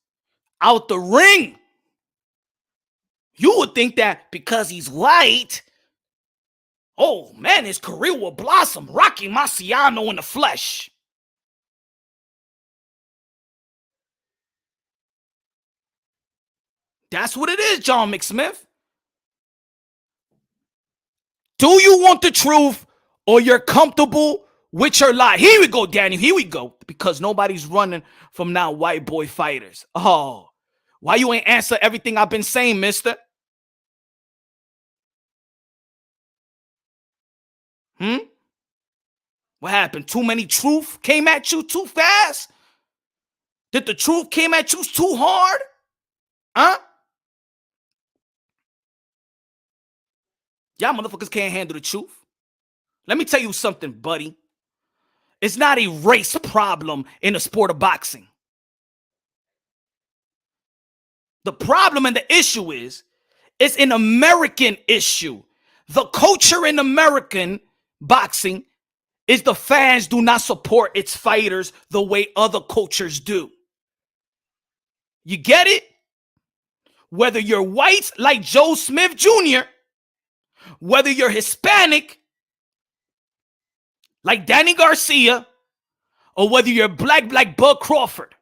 out the ring. You would think that because he's white, oh man, his career will blossom. Rocky Marciano in the flesh. That's what it is, John McSmith. Do you want the truth or you're comfortable with your lie? Here we go, Daniel. Here we go. Because nobody's running from now white boy fighters. Oh, why you ain't answer everything I've been saying, mister? What happened? Too many truth came at you too fast? Did the truth came at you too hard? Huh? Y'all motherfuckers can't handle the truth. Let me tell you something, buddy. It's not a race problem in the sport of boxing. The problem and the issue is, it's an American issue. The culture in American boxing is the fans do not support its fighters the way other cultures do. You get it? Whether you're white like Joe Smith Jr., whether you're Hispanic like Danny Garcia, or whether you're black like Bud Crawford.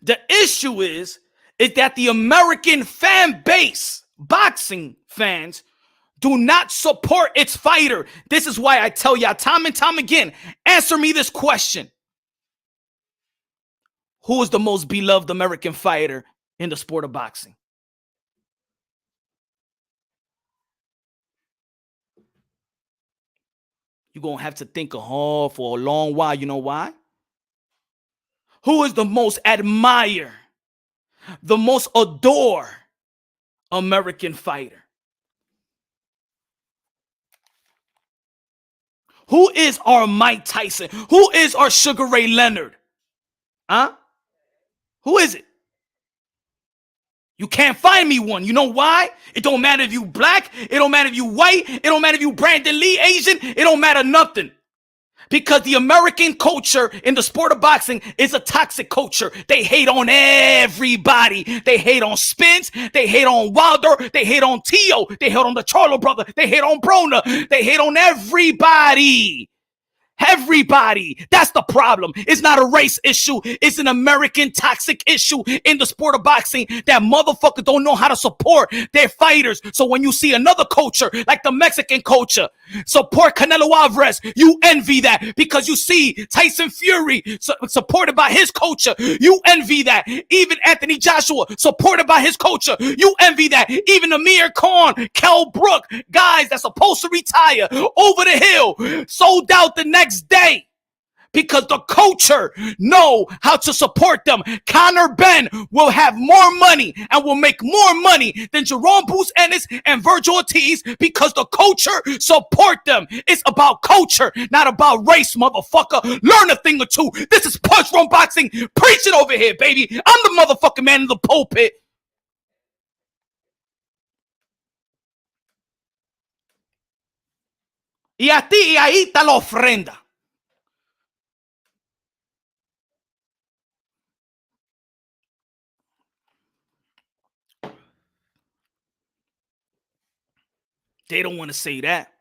The issue is that the American fan base, boxing fans, do not support its fighter. This is why I tell y'all time and time again, answer me this question. Who is the most beloved American fighter in the sport of boxing? You're going to have to think for a long while. You know why? Who is the most admire, the most adore American fighter? Who is our Mike Tyson? Who is our Sugar Ray Leonard? Huh? Who is it? You can't find me one. You know why? It don't matter if you black. It don't matter if you white. It don't matter if you Brandon Lee Asian. It don't matter nothing. Because the American culture in the sport of boxing is a toxic culture. They hate on everybody. They hate on Spence. They hate on Wilder. They hate on Tio. They hate on the Charlo brother. They hate on Broner. They hate on everybody. Everybody. That's the problem. It's not a race issue. It's an American toxic issue in the sport of boxing that motherfuckers don't know how to support their fighters. So when you see another culture like the Mexican culture support Canelo Alvarez, you envy that because you see Tyson Fury supported by his culture. You envy that. Even Anthony Joshua supported by his culture. You envy that. Even Amir Khan, Kell Brook, guys that's supposed to retire over the hill, sold out the next day because the culture know how to support them. Conor Ben will have more money and will make more money than Jerome Bruce Ennis and Virgil Ortiz because the culture support them. It's about culture, not about race, motherfucker. Learn a thing or two. This is Punch Run Boxing. Preach it over here, baby. I'm the motherfucking man in the pulpit. Y a ti y ahí está la ofrenda. They don't want to say that.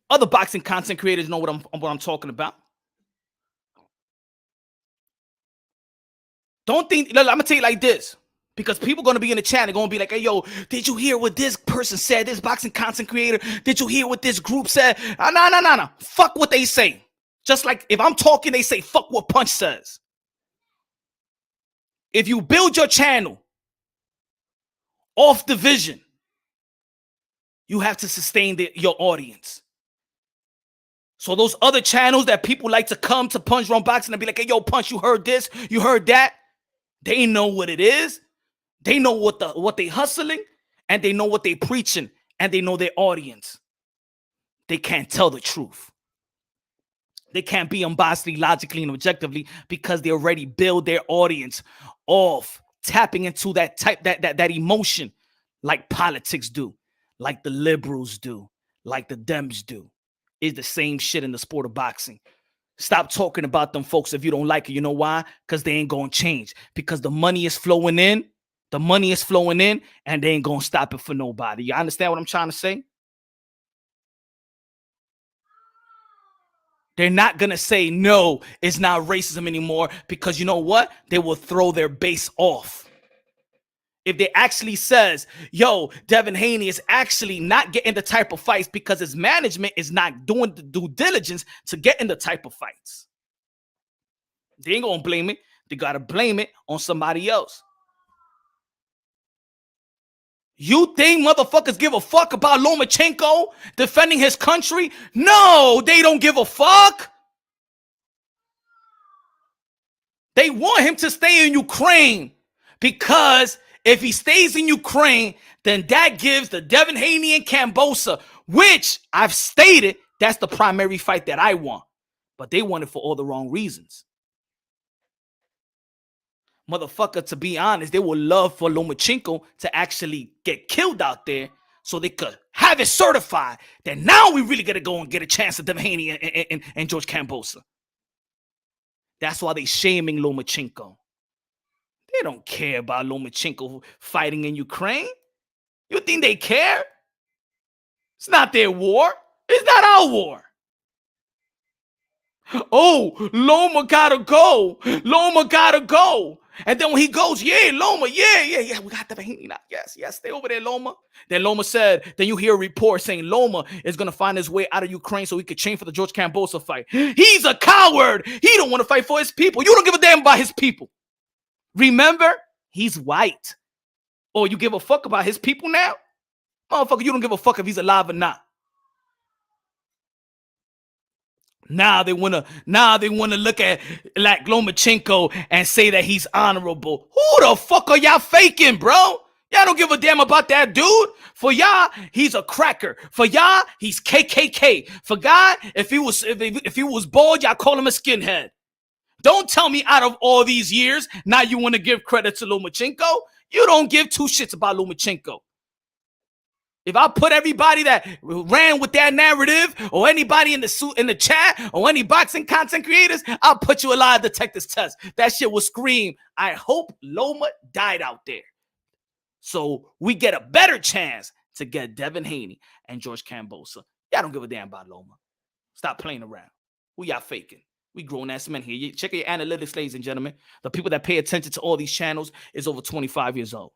Other boxing content creators know what I'm talking about. Don't think, I'm going to tell you like this. Because people are going to be in the chat and going to be like, hey, yo, did you hear what this person said? This boxing content creator. Did you hear what this group said? No. Fuck what they say. Just like if I'm talking, they say, fuck what Punch says. If you build your channel off the vision, you have to sustain your audience. So those other channels that people like to come to Punch Run Boxing and be like, hey, yo, Punch, you heard this? You heard that? They know what it is. They know what they hustling, and they know what they preaching, and they know their audience. They can't tell the truth. They can't be unbiased logically and objectively because they already build their audience off tapping into that emotion like politics do, like the liberals do, like the Dems do. It's the same shit in the sport of boxing. Stop talking about them folks if you don't like it. You know why? Because they ain't going to change. Because the money is flowing in. The money is flowing in, and they ain't going to stop it for nobody. You understand what I'm trying to say? They're not going to say, no, it's not racism anymore, because you know what? They will throw their base off. If they actually says, yo, Devin Haney is actually not getting the type of fights because his management is not doing the due diligence to get in the type of fights. They ain't going to blame it. They got to blame it on somebody else. You think motherfuckers give a fuck about Lomachenko defending his country? No, they don't give a fuck. They want him to stay in Ukraine because if he stays in Ukraine, then that gives the Devin Haney and Kambosos, which I've stated that's the primary fight that I want. But they want it for all the wrong reasons. Motherfucker, to be honest, they would love for Lomachenko to actually get killed out there so they could have it certified that now we really got to go and get a chance at Devin Haney and George Kambosos. That's why they shaming Lomachenko. They don't care about Lomachenko fighting in Ukraine. You think they care? It's not their war. It's not our war. Oh, Loma gotta go. Loma gotta go. And then when he goes, yeah, Loma, yeah, we got the Haney now. Yes, stay over there, Loma. Then Loma said, then you hear a report saying Loma is going to find his way out of Ukraine so he could train for the George Kambosos fight. He's a coward. He don't want to fight for his people. You don't give a damn about his people. Remember, he's white. Oh, you give a fuck about his people now? Motherfucker, you don't give a fuck if he's alive or not. Now they wanna look at like Lomachenko and say that he's honorable. Who the fuck are y'all faking, bro? Y'all don't give a damn about that dude. For y'all, he's a cracker. For y'all, he's KKK. For God, if he was bald, y'all call him a skinhead. Don't tell me out of all these years, now you want to give credit to Lomachenko. You don't give two shits about Lomachenko. If I put everybody that ran with that narrative or anybody in the chat or any boxing content creators, I'll put you a lie detector's test. That shit will scream, I hope Loma died out there. So we get a better chance to get Devin Haney and George Kambosos. Y'all don't give a damn about Loma. Stop playing around. Who y'all faking? We grown-ass men here. Check your analytics, ladies and gentlemen. The people that pay attention to all these channels is over 25 years old.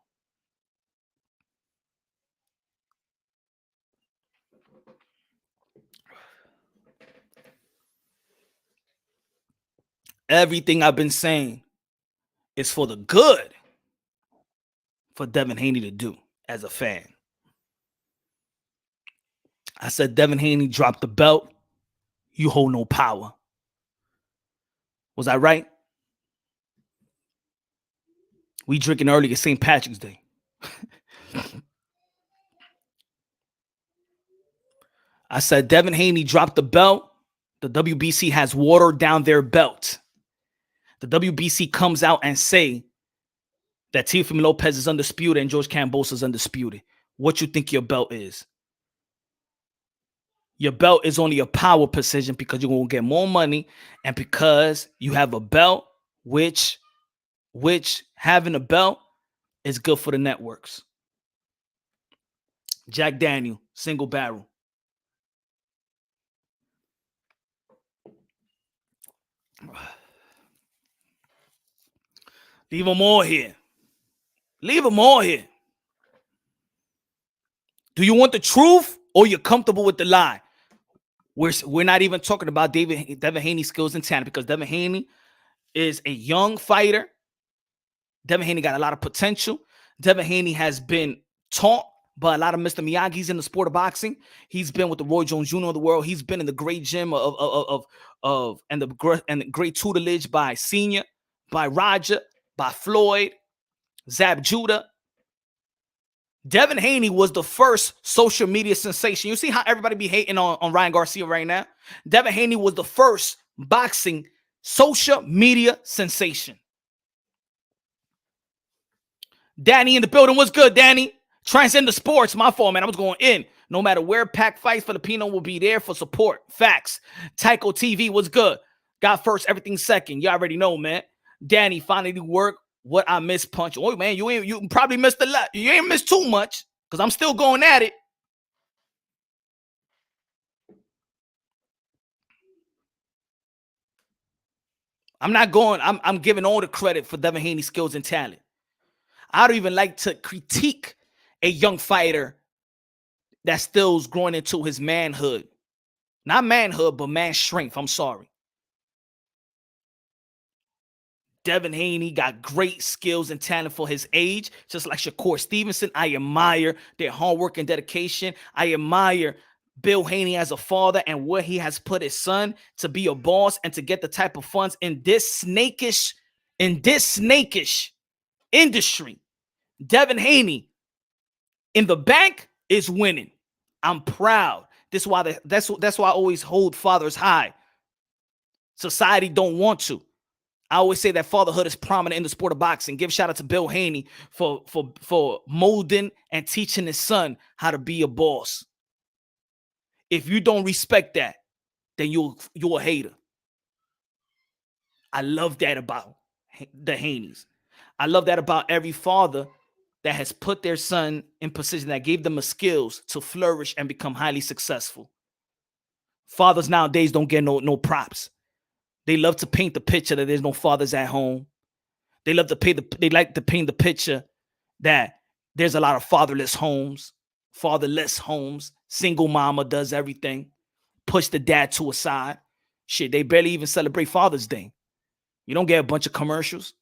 Everything I've been saying is for the good for Devin Haney to do as a fan. I said Devin Haney dropped the belt. You hold no power. Was I right? We drinking early at St. Patrick's Day. I said Devin Haney dropped the belt. The WBC has watered down their belt. The WBC comes out and say that Teofimo Lopez is undisputed and George Kambosos is undisputed. What you think your belt is? Your belt is only a power position because you're going to get more money and because you have a belt, which having a belt is good for the networks. Jack Daniel, single barrel. Leave them all here. Leave them all here. Do you want the truth or you're comfortable with the lie? We're not even talking about Devin Haney's skills and talent because Devin Haney is a young fighter. Devin Haney got a lot of potential. Devin Haney has been taught by a lot of Mr. Miyagi's in the sport of boxing. He's been with the Roy Jones Jr. of the world. He's been in the great gym and the great tutelage by Senior, by Roger, by Floyd, Zab Judah. Devin Haney was the first social media sensation. You see how everybody be hating on Ryan Garcia right now? Devin Haney was the first boxing social media sensation. Danny in the building. What's good, Danny? Transcend the sports. My fault, man. I was going in. No matter where Pac fights, Filipino will be there for support. Facts. Tycho TV. What's good? Got first, everything second. You already know, man. Danny finally work what I missed punch. Oh, man, you probably missed a lot. You ain't missed too much because I'm still going at it. I'm giving all the credit for Devin Haney's skills and talent. I don't even like to critique a young fighter that still's growing into his manhood. Not manhood, but man strength. I'm sorry. Devin Haney got great skills and talent for his age, just like Shakur Stevenson. I admire their hard work and dedication. I admire Bill Haney as a father and what he has put his son to be a boss and to get the type of funds in this snakish industry. Devin Haney in the bank is winning. I'm proud. That's why I always hold fathers high. Society don't want to. I always say that fatherhood is prominent in the sport of boxing. Give shout out to Bill Haney for molding and teaching his son how to be a boss. If you don't respect that, then you're a hater. I love that about the Haneys. I love that about every father that has put their son in position that gave them the skills to flourish and become highly successful. Fathers nowadays don't get no props. They love to paint the picture that there's no fathers at home. They like to paint the picture that there's a lot of fatherless homes. Single mama does everything. Push the dad to a side. Shit, they barely even celebrate Father's Day. You don't get a bunch of commercials.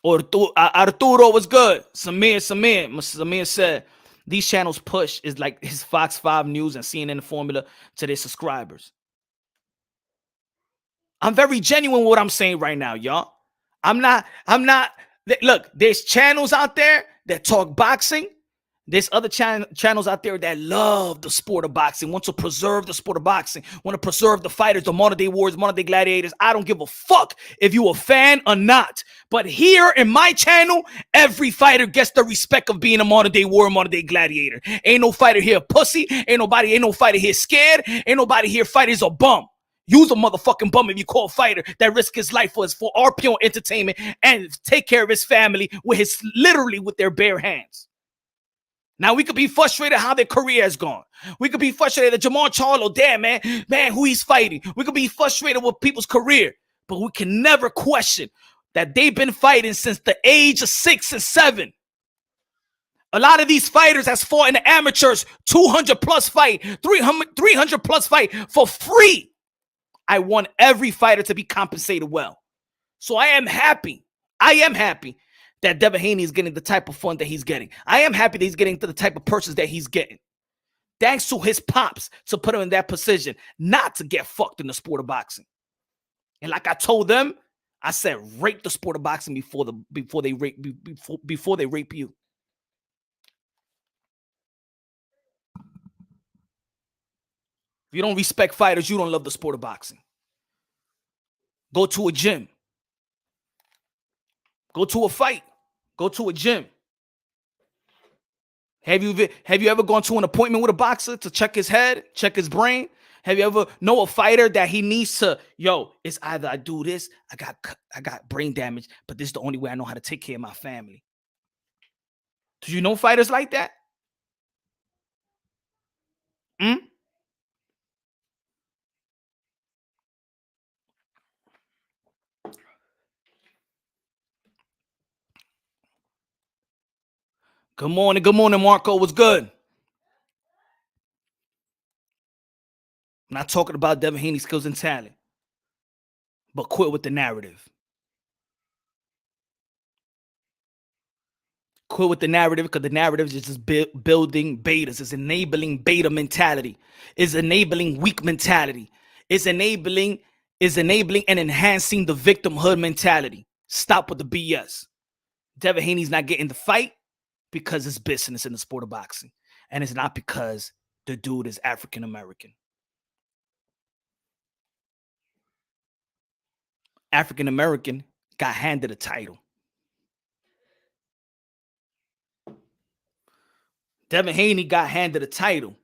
Arturo was good. Samir said, these channels push is like his Fox 5 News and CNN formula to their subscribers. I'm very genuine with what I'm saying right now, y'all. I'm not. Look, there's channels out there that talk boxing. There's other channels out there that love the sport of boxing, want to preserve the sport of boxing, want to preserve the fighters, the modern day warriors, modern day gladiators. I don't give a fuck if you a fan or not. But here in my channel, every fighter gets the respect of being a modern day warrior, modern day gladiator. Ain't no fighter here pussy. Ain't no fighter here scared. Ain't nobody here fighters a bum. Use a motherfucking bum if you call a fighter that risk his life for our pure entertainment and take care of his family literally with their bare hands. Now, we could be frustrated how their career has gone. We could be frustrated that Jamal Charlo, damn, man, who he's fighting. We could be frustrated with people's career, but we can never question that they've been fighting since the age of 6 and 7. A lot of these fighters has fought in the amateurs, 200 plus fight, 300 plus fight for free. I want every fighter to be compensated well. So I am happy that Devin Haney is getting the type of fun that he's getting. I am happy that he's getting to the type of purses that he's getting. Thanks to his pops to put him in that position, not to get fucked in the sport of boxing. And like I told them, I said, rape the sport of boxing before they rape you. If you don't respect fighters, you don't love the sport of boxing. Go to a gym. Go to a fight. Go to a gym. Have you ever gone to an appointment with a boxer to check his head, check his brain? Have you ever know a fighter that he needs to, it's either I do this, I got brain damage, but this is the only way I know how to take care of my family. Do you know fighters like that? Good morning, Marco. What's good? I'm not talking about Devin Haney's skills and talent, but quit with the narrative. Quit with the narrative, because the narrative is just building betas. It's enabling beta mentality. It's enabling weak mentality. It's enabling and enhancing the victimhood mentality. Stop with the BS. Devin Haney's not getting the fight because it's business in the sport of boxing. And it's not because the dude is African American. African American got handed a title. Devin Haney got handed a title,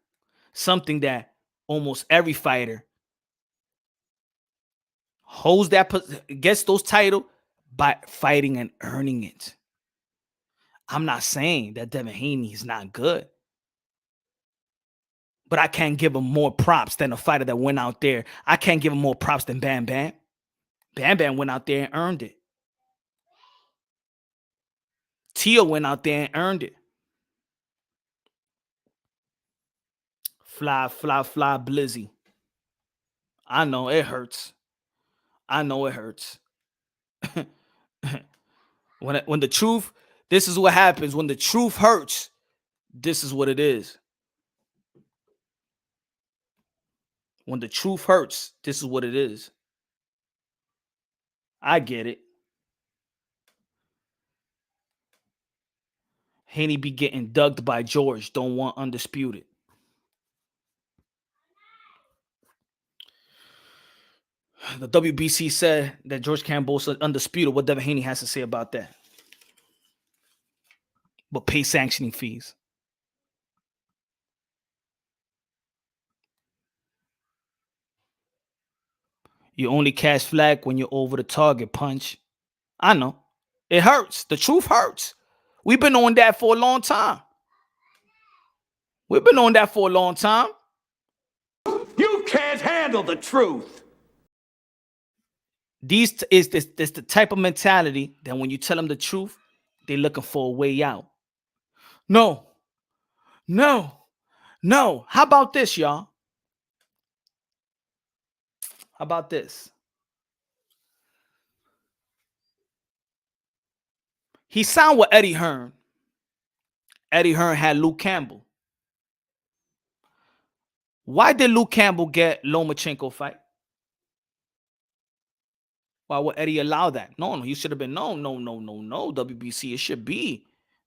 something that almost every fighter holds, that gets those titles by fighting and earning it. I'm not saying that Devin Haney is not good, but I can't give him more props than a fighter that went out there. I can't give him more props than Bam Bam. Bam Bam went out there and earned it. Tio went out there and earned it. Fly Blizzy. I know it hurts. I know it hurts. when the truth, this is what happens. When the truth hurts, this is what it is. When the truth hurts, this is what it is. I get it. Haney be getting dugged by George. Don't want undisputed. The WBC said that George Kambosos undisputed. What Devin Haney has to say about that? But pay sanctioning fees. You only cash flag when you're over the target, Punch. I know. It hurts. The truth hurts. We've been on that for a long time. We've been on that for a long time. You can't handle the truth. This the type of mentality that when you tell them the truth, they're looking for a way out. No. How about this, y'all? How about this? He signed with Eddie Hearn. Eddie Hearn had Luke Campbell. Why did Luke Campbell get Lomachenko fight? Why would Eddie allow that? No, he should have been no, WBC. It should be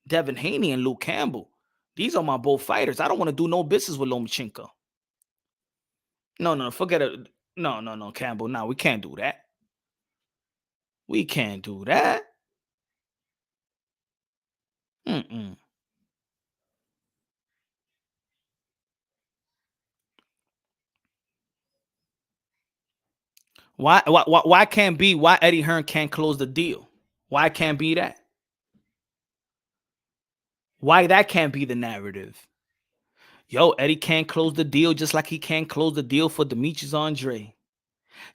Devin Haney and Luke Campbell. These are my both fighters. I don't want to do no business with Lomachenko. No, forget it. No, Campbell. No, we can't do that. We can't do that. Why can't be? Why Eddie Hearn can't close the deal? Why can't be that? Why that can't be the narrative? Yo, Eddie can't close the deal just like he can't close the deal for Demetrius Andre.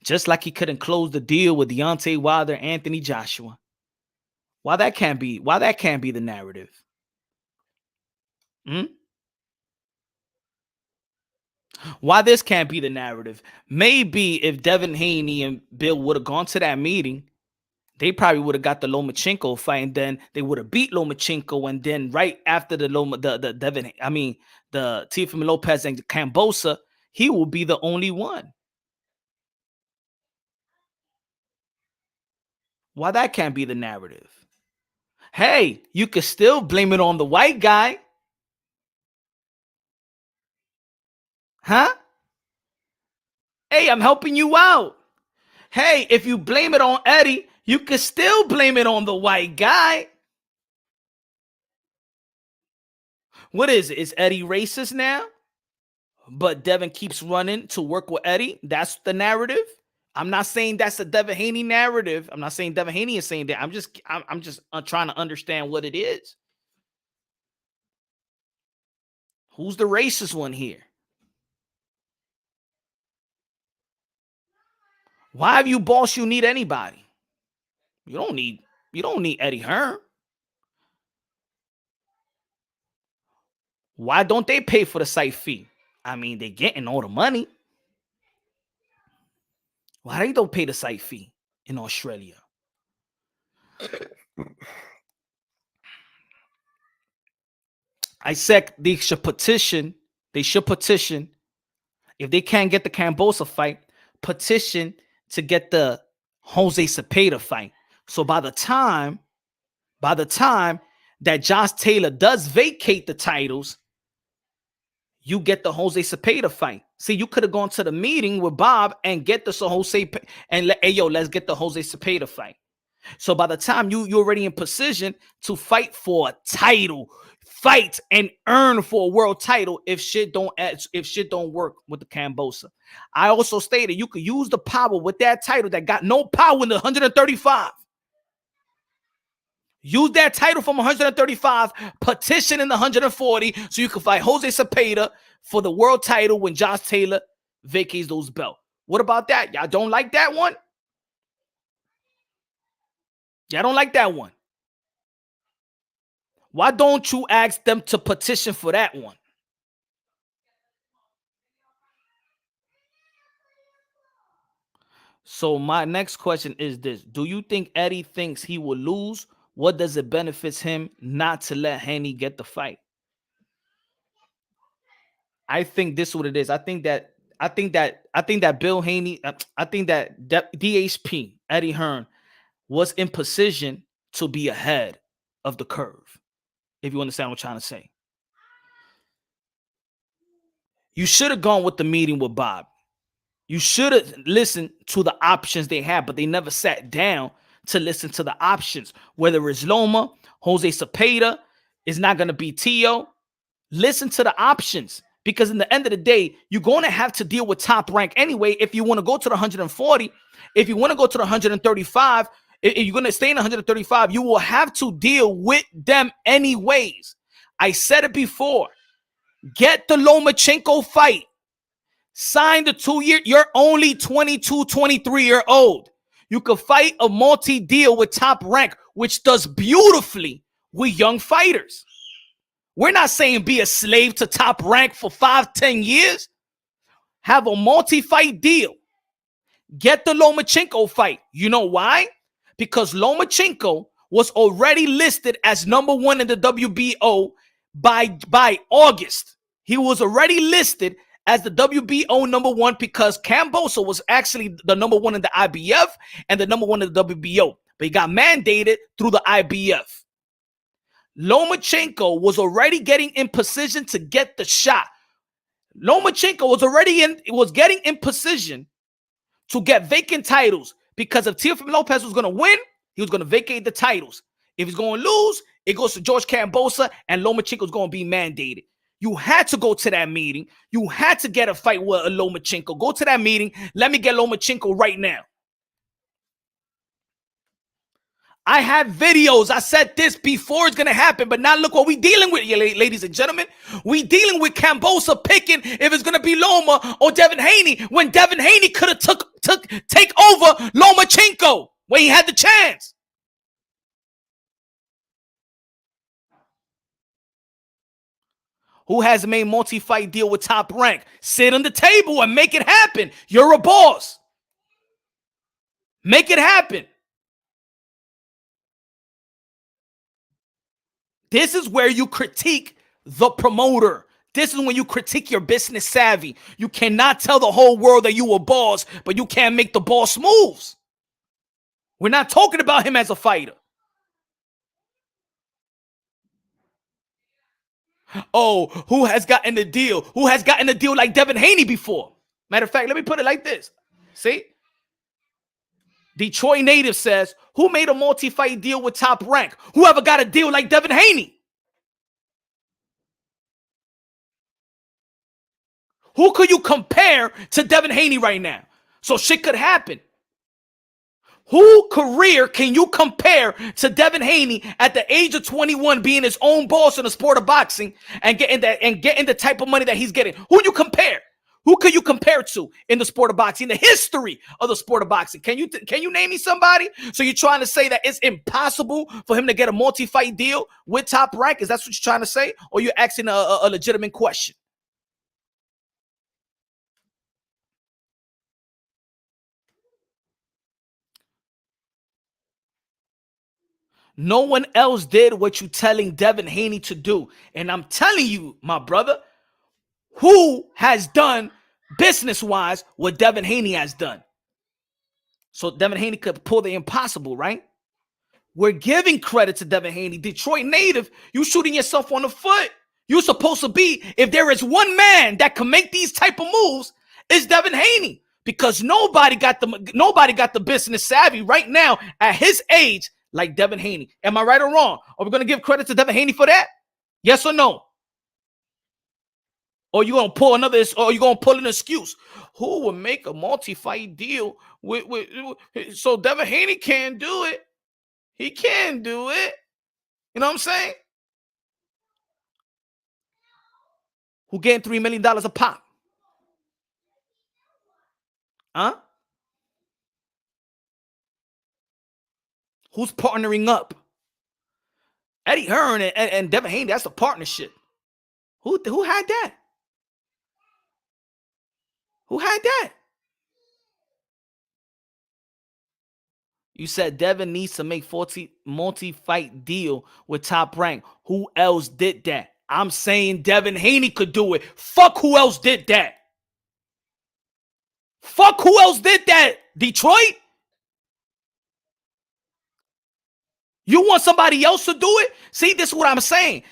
Just like he couldn't close the deal with Deontay Wilder, Anthony Joshua. Why that can't be? Why that can't be the narrative? Why this can't be the narrative? Maybe if Devin Haney and Bill would have gone to that meeting, they probably would have got the Lomachenko fight, and then they would have beat Lomachenko, and then right after the Teofimo Lopez and Kambosos, he will be the only one. Why that can't be the narrative? Hey, you could still blame it on the white guy. Huh? Hey, I'm helping you out. Hey, if you blame it on Eddie, you could still blame it on the white guy. What is it? Is Eddie racist now? But Devin keeps running to work with Eddie. That's the narrative. I'm not saying that's the Devin Haney narrative. I'm not saying Devin Haney is saying that. I'm just trying to understand what it is. Who's the racist one here? Why have you boss you need anybody? You don't need Eddie Hearn. Why don't they pay for the site fee? I mean, they're getting all the money. Why they don't pay the site fee in Australia? I said they should petition. They should petition. If they can't get the Kambosos fight, petition to get the Jose Cepeda fight. So by the time that Josh Taylor does vacate the titles, you get the Jose Cepeda fight. See, you could have gone to the meeting with Bob and get the Jose and hey, yo, let's get the Jose Cepeda fight. So by the time you're already in position to fight for a title, fight and earn for a world title if shit don't work with the Kambosos. I also stated you could use the power with that title that got no power in the 135. Use that title from 135, petition in the 140, so you can fight Jose Cepeda for the world title when Josh Taylor vacates those belts. What about that? Y'all don't like that one? Y'all don't like that one? Why don't you ask them to petition for that one? So my next question is this. Do you think Eddie thinks he will lose? What does it benefit him not to let Haney get the fight? I think this is what it is. I think that Bill Haney, I think that DHP, Eddie Hearn, was in position to be ahead of the curve. If you understand what I'm trying to say. You should have gone with the meeting with Bob. You should have listened to the options they had, but they never sat down to listen to the options. Whether it's Loma, Jose Cepeda, is not going to be Tio. Listen to the options, because in the end of the day, you're going to have to deal with Top Rank anyway. If you want to go to the 140, if you want to go to the 135, if you're going to stay in 135, you will have to deal with them anyways. I said it before. Get the Lomachenko fight. Sign the 2-year. You're only 22, 23-year-old. You could fight a multi-deal with Top Rank, which does beautifully with young fighters. We're not saying be a slave to Top Rank for 5-10 years. Have a multi-fight deal. Get the Lomachenko fight. You know why? Because Lomachenko was already listed as #1 in the WBO by August. He was already listed as the WBO #1 because Kambosos was actually the #1 in the IBF and the #1 in the WBO. But he got mandated through the IBF. Lomachenko was already getting in position to get the shot. Lomachenko was getting in position to get vacant titles, because if Teofimo Lopez was going to win, he was going to vacate the titles. If he's going to lose, it goes to George Kambosos, and Lomachenko is going to be mandated. You had to go to that meeting. You had to get a fight with a Lomachenko. Go to that meeting. Let me get Lomachenko right now. I have videos. I said this before it's going to happen, but now look what we dealing with, ladies and gentlemen. We dealing with Kambosos picking if it's going to be Loma or Devin Haney, when Devin Haney could have take over Lomachenko when he had the chance. Who has made multi-fight deal with Top Rank? Sit on the table and make it happen. You're a boss. Make it happen. This is where you critique the promoter. This is when you critique your business savvy. You cannot tell the whole world that you a boss, but you can't make the boss moves. We're not talking about him as a fighter. Oh, who has gotten the deal? Who has gotten a deal like Devin Haney before? Matter of fact, let me put it like this. See? Detroit native says, who made a multi-fight deal with Top Rank? Whoever got a deal like Devin Haney? Who could you compare to Devin Haney right now? So shit could happen. Who career can you compare to Devin Haney at the age of 21, being his own boss in the sport of boxing and getting the type of money that he's getting? Who you compare? Who could you compare to in the sport of boxing, in the history of the sport of boxing? Can you name me somebody? So you're trying to say that it's impossible for him to get a multi-fight deal with Top Rank? Is that what you're trying to say? Or you're asking a legitimate question? No one else did what you're telling Devin Haney to do. And I'm telling you, my brother, who has done business-wise what Devin Haney has done? So Devin Haney could pull the impossible, right? We're giving credit to Devin Haney. Detroit native, you shooting yourself on the foot. You're supposed to be, if there is one man that can make these type of moves, it's Devin Haney. Because nobody got the business savvy right now at his age like Devin Haney. Am I right or wrong? Are we going to give credit to Devin Haney for that? Yes or no? Or you going to pull an excuse? Who would make a multi-fight deal with so Devin Haney can't do it? He can do it. You know what I'm saying? Who getting $3 million a pop? Huh? Who's partnering up? Eddie Hearn and Devin Haney, that's a partnership. Who had that? Who had that? You said Devin needs to make 40 multi-fight deal with Top Rank. Who else did that? I'm saying Devin Haney could do it. Fuck who else did that. Fuck who else did that, Detroit? You want somebody else to do it? See, this is what I'm saying.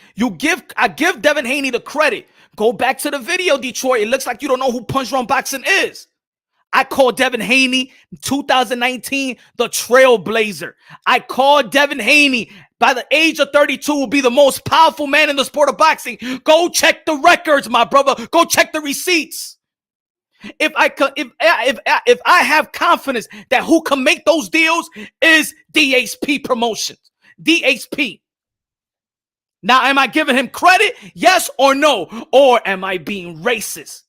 I give Devin Haney the credit. Go back to the video, Detroit. It looks like you don't know who Punch Drunk Boxing is. I called Devin Haney 2019 the trailblazer. I called Devin Haney by the age of 32 will be the most powerful man in the sport of boxing. Go check the records, my brother. Go check the receipts. If I have confidence that who can make those deals is DHP Promotions. DHP. Now, am I giving him credit? Yes or no? Or am I being racist?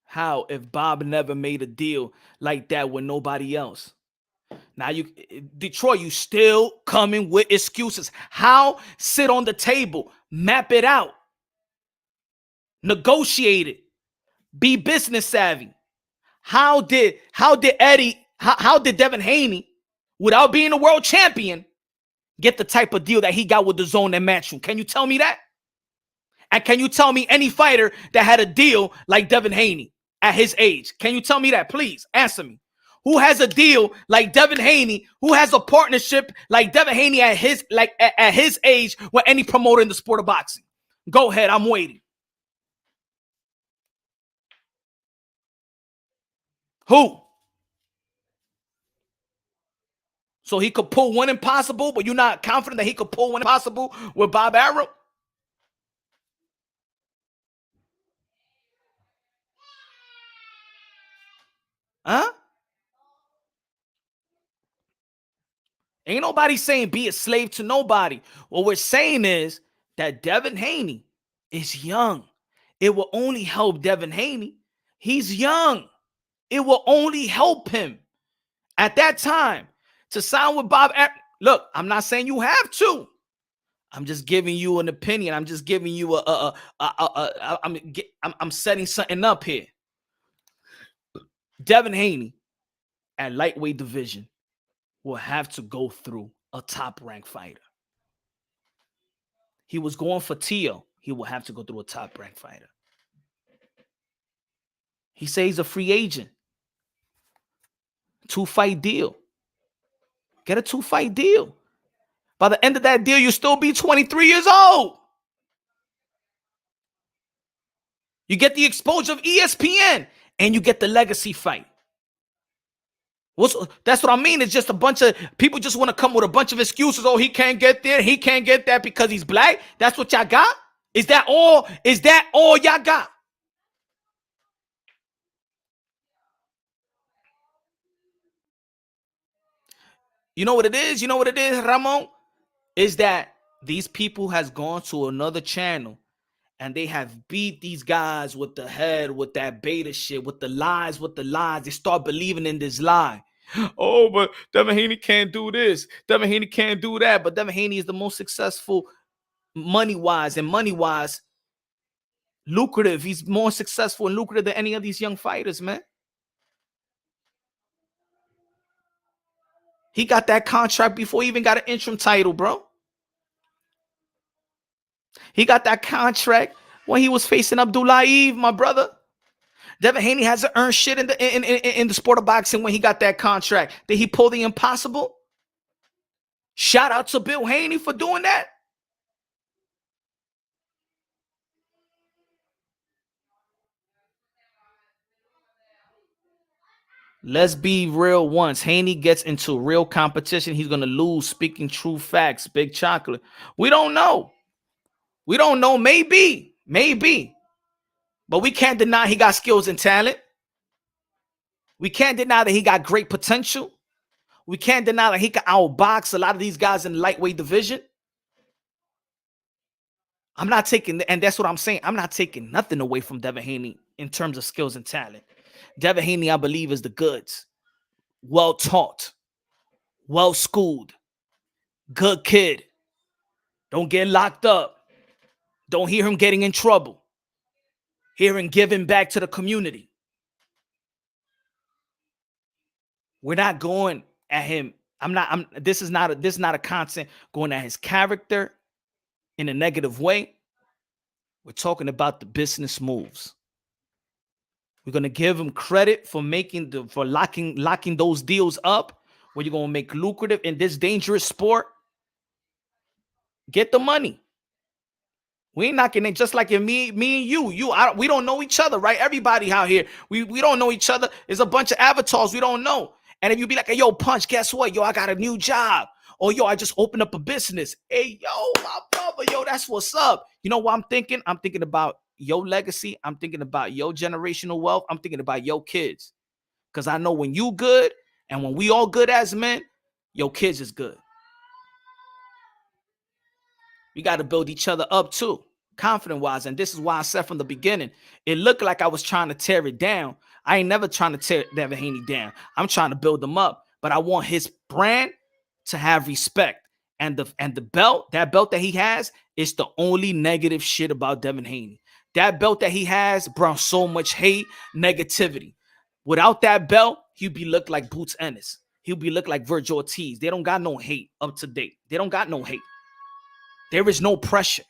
How if Bob never made a deal like that with nobody else? Now, Detroit, you still coming with excuses. How? Sit on the table, map it out, negotiate it, be business savvy. How did Devin Haney, without being a world champion, get the type of deal that he got with the Zone and Matchroom? Can you tell me that? And can you tell me any fighter that had a deal like Devin Haney at his age? Can you tell me that? Please answer me. Who has a deal like Devin Haney? Who has a partnership like Devin Haney at his age with any promoter in the sport of boxing? Go ahead, I'm waiting. Who? So he could pull one impossible, but you're not confident that he could pull one impossible with Bob Arum? Huh? Ain't nobody saying be a slave to nobody. What we're saying is that Devin Haney is young. It will only help Devin Haney. He's young. It will only help him at that time to sign with Bob. Look, I'm not saying you have to. I'm just giving you an opinion. I'm just giving you I'm setting something up here. Devin Haney at lightweight division will have to go through a top-ranked fighter. He was going for Tio. He will have to go through a top-ranked fighter. He says he's a free agent. 2-fight deal. Get a 2-fight deal. By the end of that deal, you'll still be 23 years old. You get the exposure of ESPN, and you get the legacy fight. That's what I mean. It's just a bunch of people just want to come with a bunch of excuses. Oh, he can't get there. He can't get that because he's black. That's what y'all got? Is that all? Is that all y'all got? You know what it is? You know what it is, Ramon? Is that these people has gone to another channel and they have beat these guys with the head, with that beta shit, with the lies. They start believing in this lie. Oh, but Devin Haney can't do this. Devin Haney can't do that. But Devin Haney is the most successful money-wise, lucrative. He's more successful and lucrative than any of these young fighters, man. He got that contract before he even got an interim title, bro. He got that contract when he was facing Abdullayev, my brother. Devin Haney hasn't earned shit in the sport of boxing when he got that contract. Did he pull the impossible? Shout out to Bill Haney for doing that. Let's be real once. Haney gets into real competition, he's going to lose. Speaking true facts, Big Chocolate. We don't know. We don't know. Maybe. But we can't deny he got skills and talent. We can't deny that he got great potential. We can't deny that he can outbox a lot of these guys in the lightweight division. I'm not taking, and that's what I'm saying, I'm not taking nothing away from Devin Haney in terms of skills and talent. Devin Haney, I believe, is the goods. Well taught, well schooled, good kid. Don't get locked up. Don't hear him getting in trouble. Hear him giving back to the community. We're not going at him. This is not a constant going at his character in a negative way. We're talking about the business moves. We're gonna give him credit for locking those deals up where you're gonna make lucrative in this dangerous sport. Get the money. We ain't knocking it, just like me and you. We don't know each other, right? Everybody out here, we don't know each other. There's a bunch of avatars we don't know. And if you be like, hey, yo, Punch, guess what? Yo, I got a new job. Or yo, I just opened up a business. Hey, yo, my brother, yo, that's what's up. You know what I'm thinking? I'm thinking about your legacy. I'm thinking about your generational wealth. I'm thinking about your kids. Because I know when you good and when we all good as men, your kids is good. We got to build each other up too, confident-wise. And this is why I said from the beginning, it looked like I was trying to tear it down. I ain't never trying to tear Devin Haney down. I'm trying to build him up. But I want his brand to have respect. And the belt, that belt that he has, is the only negative shit about Devin Haney. That belt that he has brought so much hate, negativity. Without that belt, he'd be looked like Boots Ennis. He'll be looked like Virgil Ortiz. They don't got no hate up to date. They don't got no hate. There is no pressure.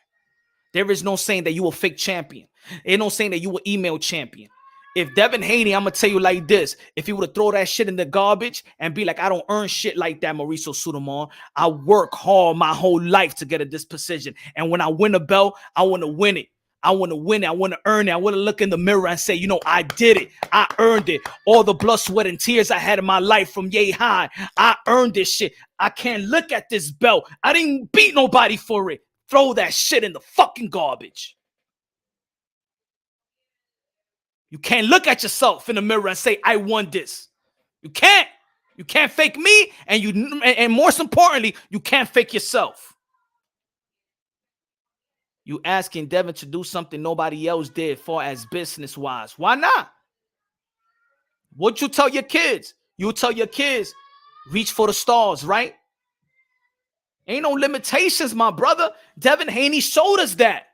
There is no saying that you a fake champion. Ain't no saying that you an email champion. If Devin Haney, I'm going to tell you like this. If he would have throw that shit in the garbage and be like, I don't earn shit like that, Mauricio Sudamon. I work hard my whole life to get at this position. And when I win a belt, I want to win it. I want to win it. I want to earn it. I want to look in the mirror and say, you know, I did it. I earned it. All the blood, sweat, and tears I had in my life from yay high. I earned this shit. I can't look at this belt. I didn't beat nobody for it. Throw that shit in the fucking garbage. You can't look at yourself in the mirror and say, I won this. You can't. You can't fake me. And most importantly, you can't fake yourself. You asking Devin to do something nobody else did far as business-wise. Why not? What you tell your kids? You tell your kids, reach for the stars, right? Ain't no limitations, my brother. Devin Haney showed us that.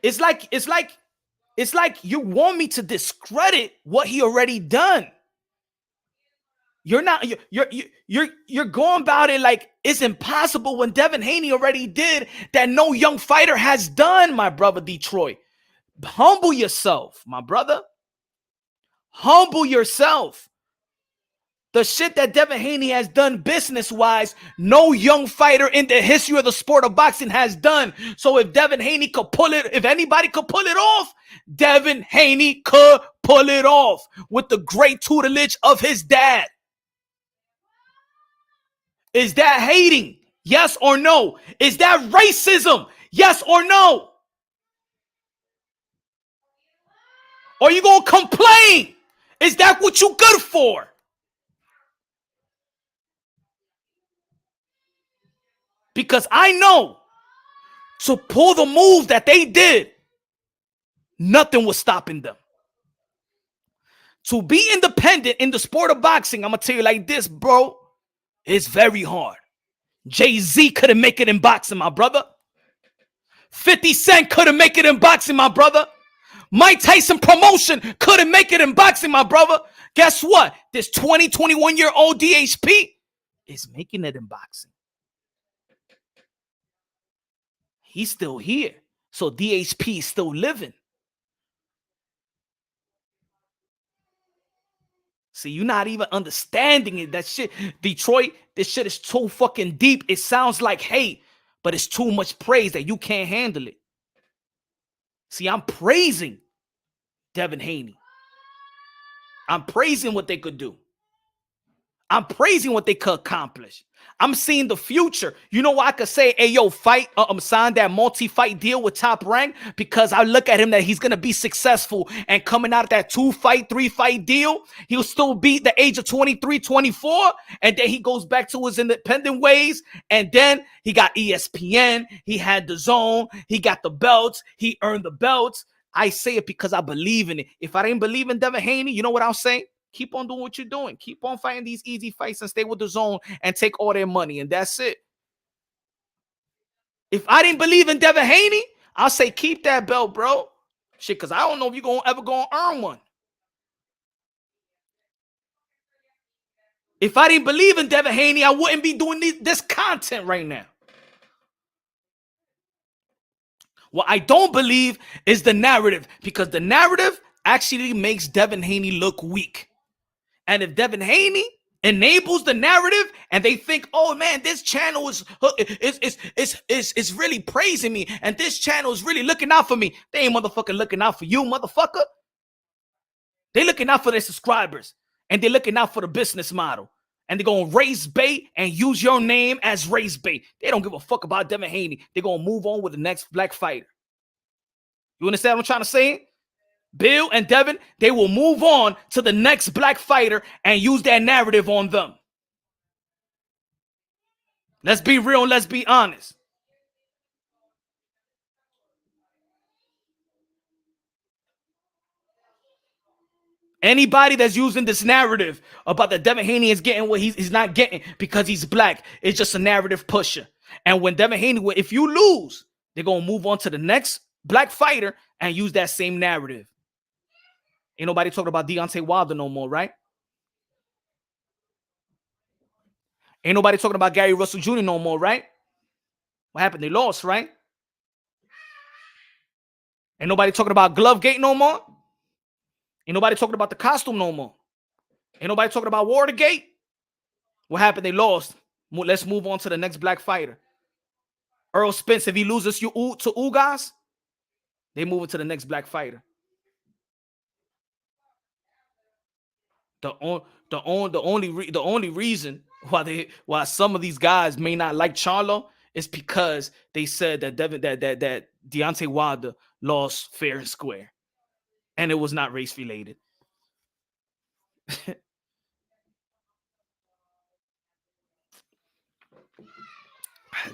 It's like you want me to discredit what he already done. You're going about it like it's impossible when Devin Haney already did that no young fighter has done, my brother Detroit. Humble yourself, my brother. Humble yourself. The shit that Devin Haney has done business-wise, no young fighter in the history of the sport of boxing has done. So if Devin Haney could pull it, if anybody could pull it off, Devin Haney could pull it off with the great tutelage of his dad. Is that hating? Yes or no? Is that racism? Yes or no? Or you gonna complain? Is that what you good for? Because I know to pull the move that they did, nothing was stopping them. To be independent in the sport of boxing, I'm gonna tell you like this, bro, it's very hard. Jay-Z couldn't make it in boxing, my brother. 50 Cent couldn't make it in boxing, my brother. Mike Tyson promotion couldn't make it in boxing, my brother. Guess what? This 21-year-old DHP is making it in boxing. He's still here. So DHP is still living. See, you're not even understanding it. That shit, Detroit, this shit is too fucking deep. It sounds like hate, but it's too much praise that you can't handle it. See, I'm praising Devin Haney. I'm praising what they could do. I'm praising what they could accomplish. I'm seeing the future. You know why I could say, hey, yo, sign that multi-fight deal with Top Rank? Because I look at him that he's going to be successful, and coming out of that 2-fight, 3-fight deal, he'll still be the age of 23, 24, and then he goes back to his independent ways, and then he got ESPN, he had the zone, he got the belts, he earned the belts. I say it because I believe in it. If I didn't believe in Devin Haney, you know what I'll say? Keep on doing what you're doing. Keep on fighting these easy fights and stay with the zone and take all their money, and that's it. If I didn't believe in Devin Haney, I'll say keep that belt, bro. Shit, because I don't know if you're ever going to earn one. If I didn't believe in Devin Haney, I wouldn't be doing this content right now. What I don't believe is the narrative, because the narrative actually makes Devin Haney look weak. And if Devin Haney enables the narrative and they think, oh man, this channel is really praising me, and this channel is really looking out for me, they ain't motherfucking looking out for you, motherfucker. They looking out for their subscribers, and they're looking out for the business model, and they're gonna raise bait and use your name as raise bait. They don't give a fuck about Devin Haney. They're gonna move on with the next black fighter. You understand what I'm trying to say? Bill and Devin, they will move on to the next black fighter and use that narrative on them. Let's be real and let's be honest. Anybody that's using this narrative about that Devin Haney is getting what he's not getting because he's black, it's just a narrative pusher. And when Devin Haney, if you lose, they're going to move on to the next black fighter and use that same narrative. Ain't nobody talking about Deontay Wilder no more, right? Ain't nobody talking about Gary Russell Jr. no more, right? What happened? They lost, right? Ain't nobody talking about Glovegate no more. Ain't nobody talking about the costume no more. Ain't nobody talking about Watergate. What happened? They lost. Let's move on to the next black fighter. Earl Spence, if he loses to Ugas, they move to the next black fighter. The only reason why some of these guys may not like Charlo is because they said that that Deontay Wilder lost fair and square, and it was not race related.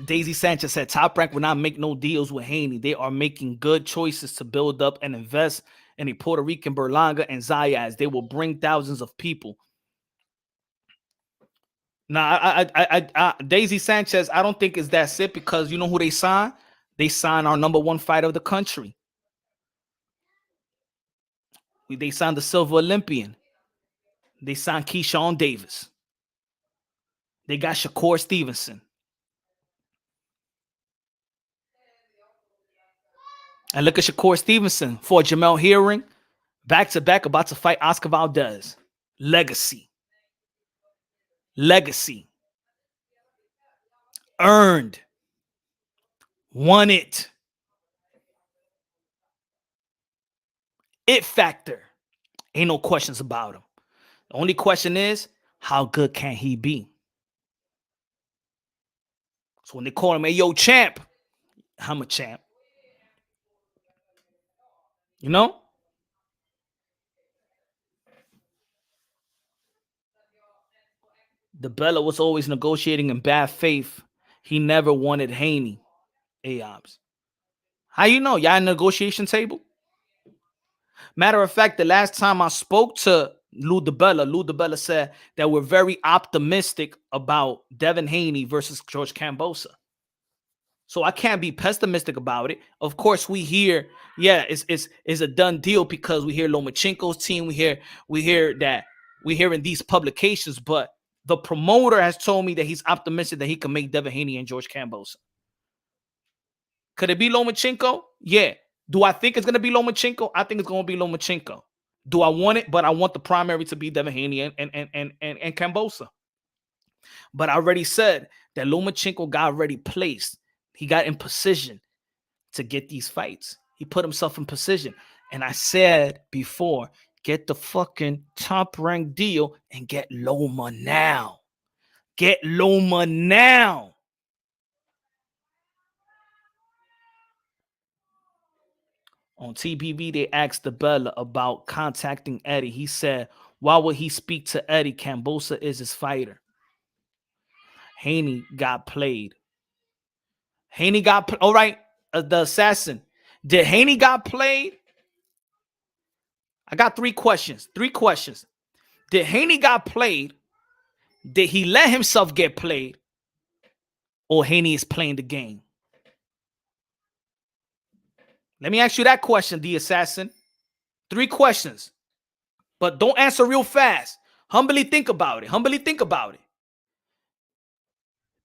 Daisy Sanchez said Top Rank will not make no deals with Haney. They are making good choices to build up and invest in a Puerto Rican Berlanga and Zayas. They will bring thousands of people. Now, I Daisy Sanchez, I don't think it's that sick, because you know who they signed? They signed our number one fighter of the country. They signed the Silver Olympian. They signed Keyshawn Davis. They got Shakur Stevenson. And look at Shakur Stevenson for Jamel Herring, back-to-back, about to fight Oscar Valdez. Legacy. Earned. Won it. It factor. Ain't no questions about him. The only question is, how good can he be? So when they call him, hey, yo, champ, I'm a champ. You know? DeBella was always negotiating in bad faith. He never wanted Haney. AOBs. How you know? Y'all in the negotiation table? Matter of fact, the last time I spoke to Lou DeBella said that we're very optimistic about Devin Haney versus George Kambosos. So I can't be pessimistic about it. Of course, we hear, yeah, it's a done deal because we hear Lomachenko's team. We hear in these publications, but the promoter has told me that he's optimistic that he can make Devin Haney and George Kambosos. Could it be Lomachenko? Yeah. Do I think it's going to be Lomachenko? I think it's going to be Lomachenko. Do I want it? But I want the primary to be Devin Haney and Kambosos. But I already said that Lomachenko got already placed. He got in position to get these fights. He put himself in position. And I said before, get the fucking top ranked deal and get Loma now. Get Loma now. On TBV, they asked DeBella about contacting Eddie. He said, why would he speak to Eddie? Kambosos is his fighter. Haney got played. Haney got all right. The assassin. Did Haney got played? I got 3 questions. 3 questions. Did Haney got played? Did he let himself get played? Or Haney is playing the game? Let me ask you that question, the assassin. 3 questions. But don't answer real fast. Humbly think about it. Humbly think about it.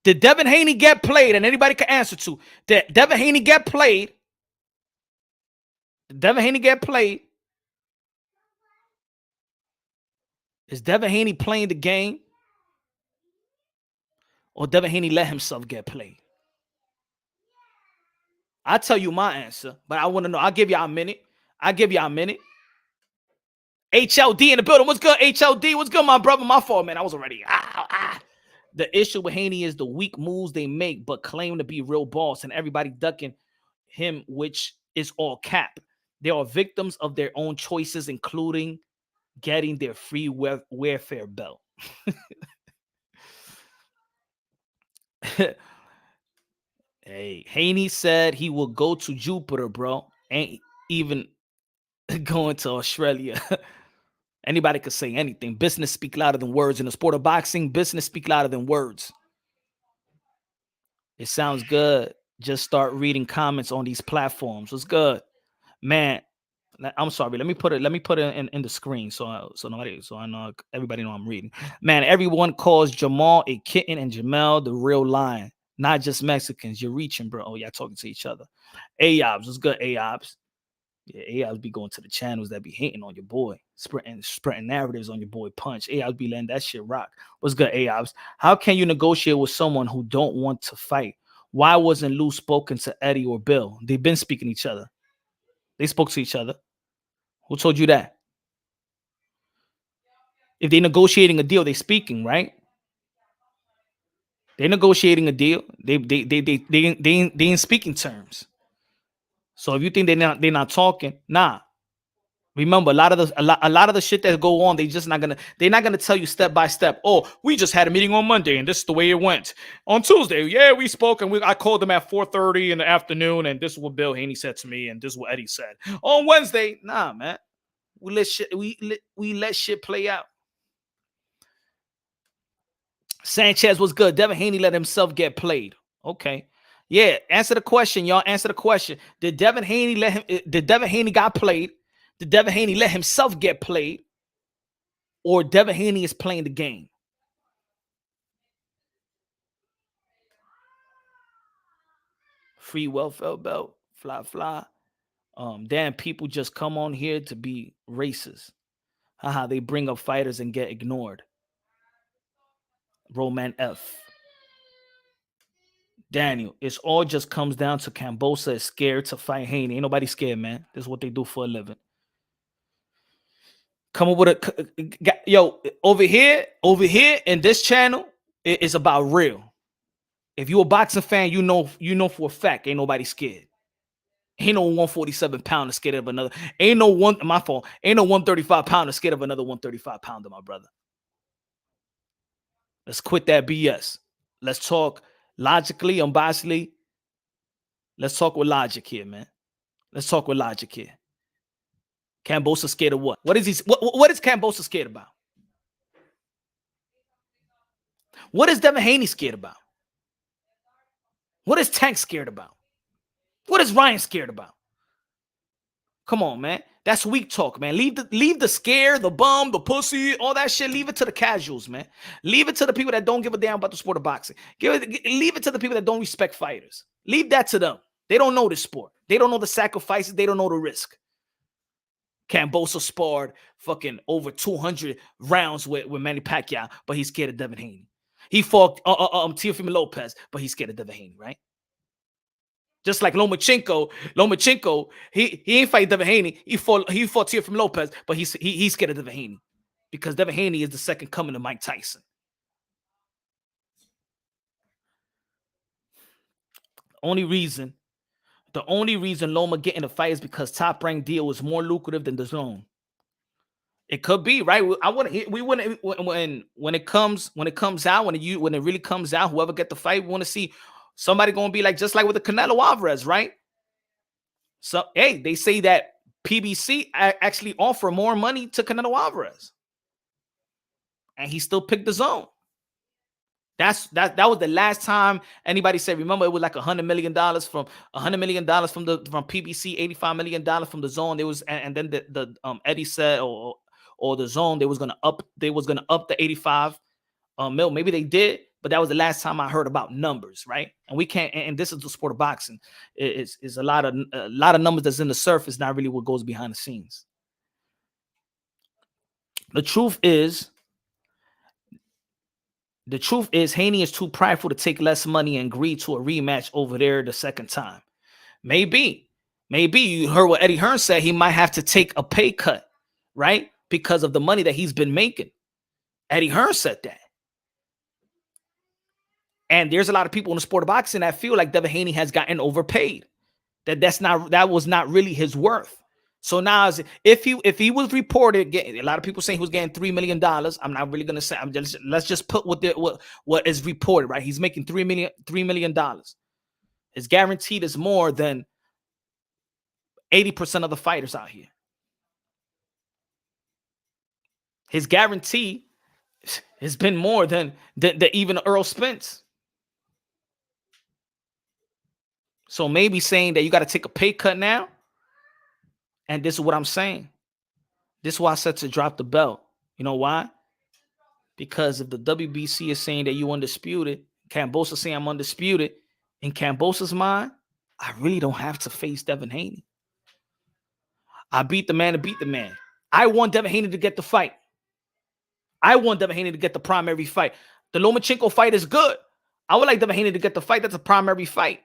Did Devin Haney get played? And anybody can answer to. Did Devin Haney get played? Did Devin Haney get played? Is Devin Haney playing the game? Or Devin Haney let himself get played? I'll tell you my answer, but I want to know. I'll give y'all a minute. HLD in the building. What's good, HLD? What's good, my brother? My fault, man. I was already. The issue with Haney is the weak moves they make, but claim to be real boss, and everybody ducking him, which is all cap. They are victims of their own choices, including getting their free welfare belt. Hey, Haney said he will go to Jupiter, bro. Ain't even going to Australia. Anybody could say anything. Business speak louder than words. In the sport of boxing, business speak louder than words. It sounds good. Just start reading comments on these platforms. What's good, man? I'm sorry. Let me put it in the screen so I know everybody know I'm reading. Man, everyone calls Jamal a kitten and Jamel the real lion. Not just Mexicans. You're reaching, bro. Oh, y'all talking to each other. Ayobs, what's good, Ayobs? Yeah, Ayobs be going to the channels that be hating on your boy, spreading narratives on your boy Punch. Ayobs be letting that shit rock. What's good, Ayobs? How can you negotiate with someone who don't want to fight? Why wasn't Lou spoken to Eddie or Bill? They've been speaking to each other. They spoke to each other. Who told you that? If they're negotiating a deal, they speaking, right? They're negotiating a deal. They ain't speaking terms. So if you think they're not talking, nah. Remember, a lot of the shit that go on, they're not gonna tell you step by step. Oh, we just had a meeting on Monday, and this is the way it went. On Tuesday, yeah, we spoke, and I called them at 4:30 in the afternoon, and this is what Bill Haney said to me, and this is what Eddie said. On Wednesday, nah, man, we let shit play out. Sanchez was good. Devin Haney let himself get played. Okay. Yeah, answer the question, y'all. Answer the question. Did Devin Haney got played? Did Devin Haney let himself get played? Or Devin Haney is playing the game? Free welfare belt. Fly. Damn, people just come on here to be racist. Haha, they bring up fighters and get ignored. Roman F. Daniel, it's all just comes down to Kambosos is scared to fight Haney. Ain't nobody scared, man. This is what they do for a living. Come up with over here in this channel, it's about real. If you a boxing fan, you know for a fact ain't nobody scared. Ain't no 147-pounder scared of another. Ain't no 135-pounder scared of another 135-pounder, my brother. Let's quit that BS. Let's talk logically, unbiasedly. Let's talk with logic here, man. Let's talk with logic here. Kambosos scared of what? What is Kambosos scared about? What is Devin Haney scared about? What is Tank scared about? What is Ryan scared about? Come on, man. That's weak talk, man. Leave the scare, the bum, the pussy, all that shit. Leave it to the casuals, man. Leave it to the people that don't give a damn about the sport of boxing. Leave it to the people that don't respect fighters. Leave that to them. They don't know this sport. They don't know the sacrifices. They don't know the risk. Kambosos sparred fucking over 200 rounds with Manny Pacquiao, but he's scared of Devin Haney. He fought Teofimo Lopez, but he's scared of Devin Haney, right? Just like Lomachenko, he ain't fight Devin Haney. He fought Teofimo Lopez, but he's scared of Devin Haney because Devin Haney is the second coming of Mike Tyson. The only reason Loma getting the fight is because Top Rank deal is more lucrative than the Zone. It could be, right? We wouldn't when it comes out, when it really comes out, whoever get the fight, we want to see somebody going to be like, just like with the Canelo Alvarez, right? So, hey, they say that PBC actually offer more money to Canelo Alvarez, and he still picked the Zone. That was the last time anybody said. Remember, it was like $100 million from PBC, $85 million from the Zone. There was, and then the Eddie said, or the Zone, they was gonna up the 85 mil. Maybe they did, but that was the last time I heard about numbers, right? And we can't. And this is the sport of boxing. It's a lot of numbers that's in the surface, not really what goes behind the scenes. The truth is, Haney is too prideful to take less money and agree to a rematch over there the second time. Maybe you heard what Eddie Hearn said. He might have to take a pay cut, right? Because of the money that he's been making. Eddie Hearn said that. And there's a lot of people in the sport of boxing that feel like Devin Haney has gotten overpaid. That was not really his worth. So now, if he was reported, a lot of people saying he was getting $3 million. I'm not really gonna say. Let's just put what is reported, right? He's making $3 million. His guaranteed is more than 80% of the fighters out here. His guarantee has been more than even Earl Spence. So maybe saying that you got to take a pay cut now. And this is what I'm saying. This is why I said to drop the belt. You know why? Because if the WBC is saying that you undisputed, Kambosos saying I'm undisputed, in Kambosos' mind, I really don't have to face Devin Haney. I beat the man to beat the man. I want Devin Haney to get the fight. I want Devin Haney to get the primary fight. The Lomachenko fight is good. I would like Devin Haney to get the fight. That's a primary fight.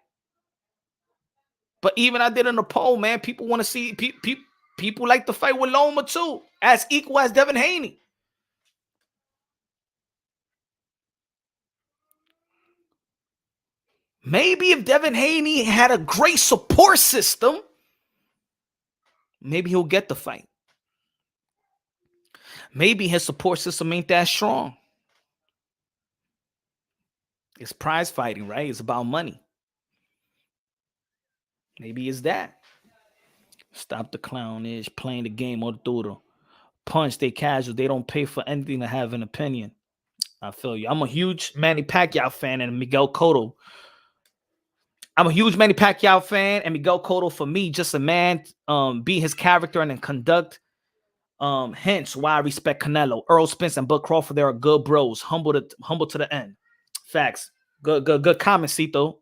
But even I did in a poll, man. People want to see people like to fight with Loma too, as equal as Devin Haney. Maybe if Devin Haney had a great support system, maybe he'll get the fight. Maybe his support system ain't that strong. It's prize fighting, right? It's about money. Maybe it's that. Stop the clownish, playing the game, Arturo. Punch, they casual. They don't pay for anything to have an opinion. I feel you. I'm a huge Manny Pacquiao fan and Miguel Cotto. I'm a huge Manny Pacquiao fan and Miguel Cotto, for me, just a man, be his character and then conduct. Hence why I respect Canelo. Earl Spence and Bud Crawford, they are good bros. Humble to the end. Facts. Good comment, Cito.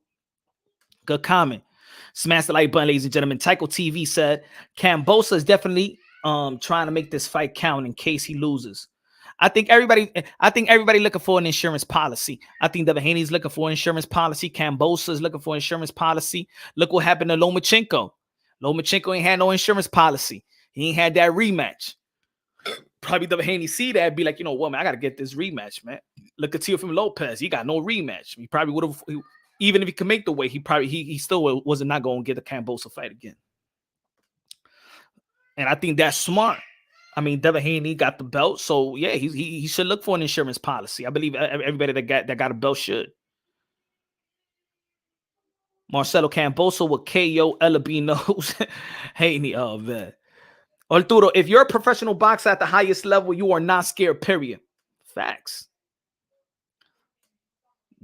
Good comment. Smash the like button, ladies and gentlemen. Tycho TV said Kambosos is definitely trying to make this fight count in case he loses. I think everybody looking for an insurance policy. I think Devin Haney's looking for an insurance policy. Kambosos is looking for an insurance policy. Look what happened to Lomachenko. Lomachenko ain't had no insurance policy. He ain't had that rematch. Probably Devin Haney see that and be like, you know what, man, I got to get this rematch, man. Look at Teofimo Lopez. He got no rematch. He probably would have, even if he could make the weight, he still wasn't not going to get a Kambosos fight again. And I think that's smart. I mean, Devin Haney got the belt, so yeah, he should look for an insurance policy. I believe everybody that got a belt should. Marcelo Kambosos with KO Elabinos. Haney, oh man. Arturo, if you're a professional boxer at the highest level, you are not scared, period. Facts.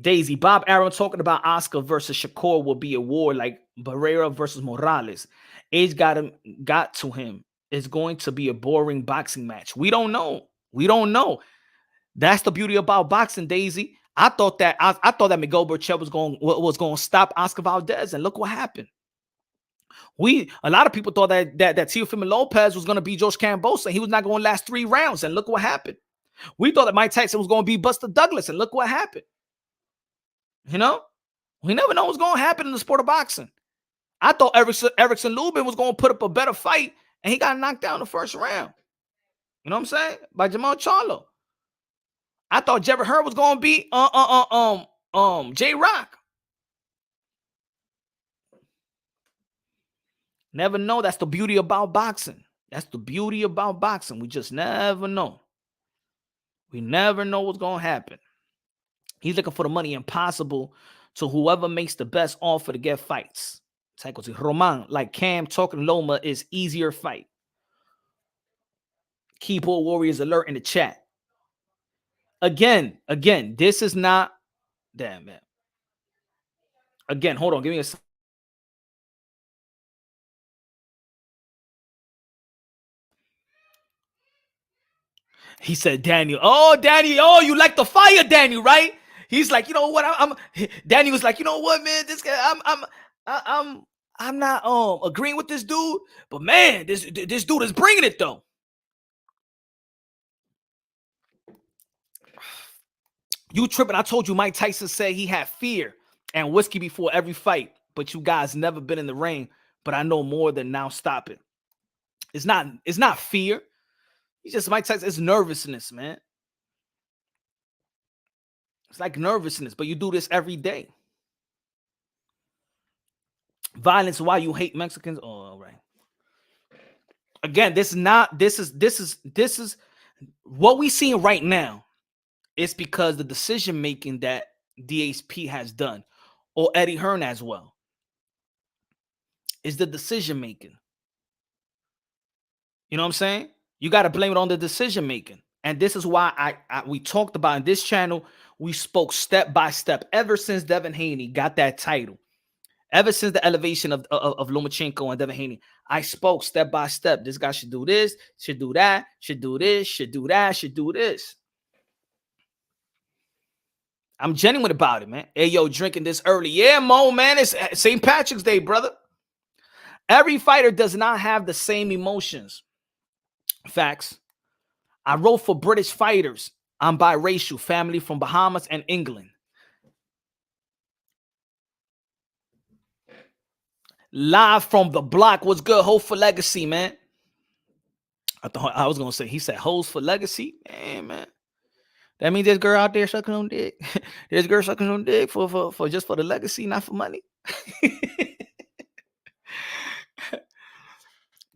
Daisy, Bob Aaron talking about Oscar versus Shakur will be a war like Barrera versus Morales. Age got to him. It's going to be a boring boxing match. We don't know. That's the beauty about boxing, Daisy. I thought that Miguel Burchell was going to stop Oscar Valdez, and look what happened. A lot of people thought that Teofimo Lopez was going to be Josh Kambosos, and he was not going to last 3 rounds, and look what happened. We thought that Mike Tyson was going to be Buster Douglas, and look what happened. You know, we never know what's going to happen in the sport of boxing. I thought Erickson Lubin was going to put up a better fight, and he got knocked down in the first round. You know what I'm saying? By Jamal Charlo. I thought Jerry Hearn was going to be J-Rock. Never know. That's the beauty about boxing. That's the beauty about boxing. We just never know. We never know what's going to happen. He's looking for the money impossible to whoever makes the best offer to get fights. Roman, like Cam talking Loma is easier fight. Keyboard Warriors alert in the chat. Again, this is not... Damn, man. Again, hold on. Give me a... He said, Daniel. Oh, Daniel. Oh, you like the fire, Daniel, right? He's like, you know what? Daniel was like, you know what, man? This guy, I'm not agreeing with this dude, but man, this dude is bringing it though. You tripping? I told you Mike Tyson said he had fear and whiskey before every fight, but you guys never been in the ring. But I know more than now. Stop it. It's not fear. It's just Mike Tyson. It's nervousness, man. It's like nervousness, but you do this every day. Violence. Why you hate Mexicans? Oh, all right. Again, this is what we seeing right now. It's because the decision making that DHP has done, or Eddie Hearn as well, is the decision making. You know what I'm saying? You got to blame it on the decision making. And this is why we talked about in this channel, we spoke step by step ever since Devin Haney got that title. Ever since the elevation of Lomachenko and Devin Haney, I spoke step by step. This guy should do this, should do that, should do this, should do that, should do this. I'm genuine about it, man. Hey, yo, drinking this early. Yeah, Mo, man, it's St. Patrick's Day, brother. Every fighter does not have the same emotions. Facts. I wrote for British fighters. I'm biracial, family from Bahamas and England. Live from the block. What's good? Hope for legacy, man. I thought I was gonna say, he said hoes for legacy. Man. That means there's girl out there sucking on dick. There's girl sucking on dick for just for the legacy, not for money.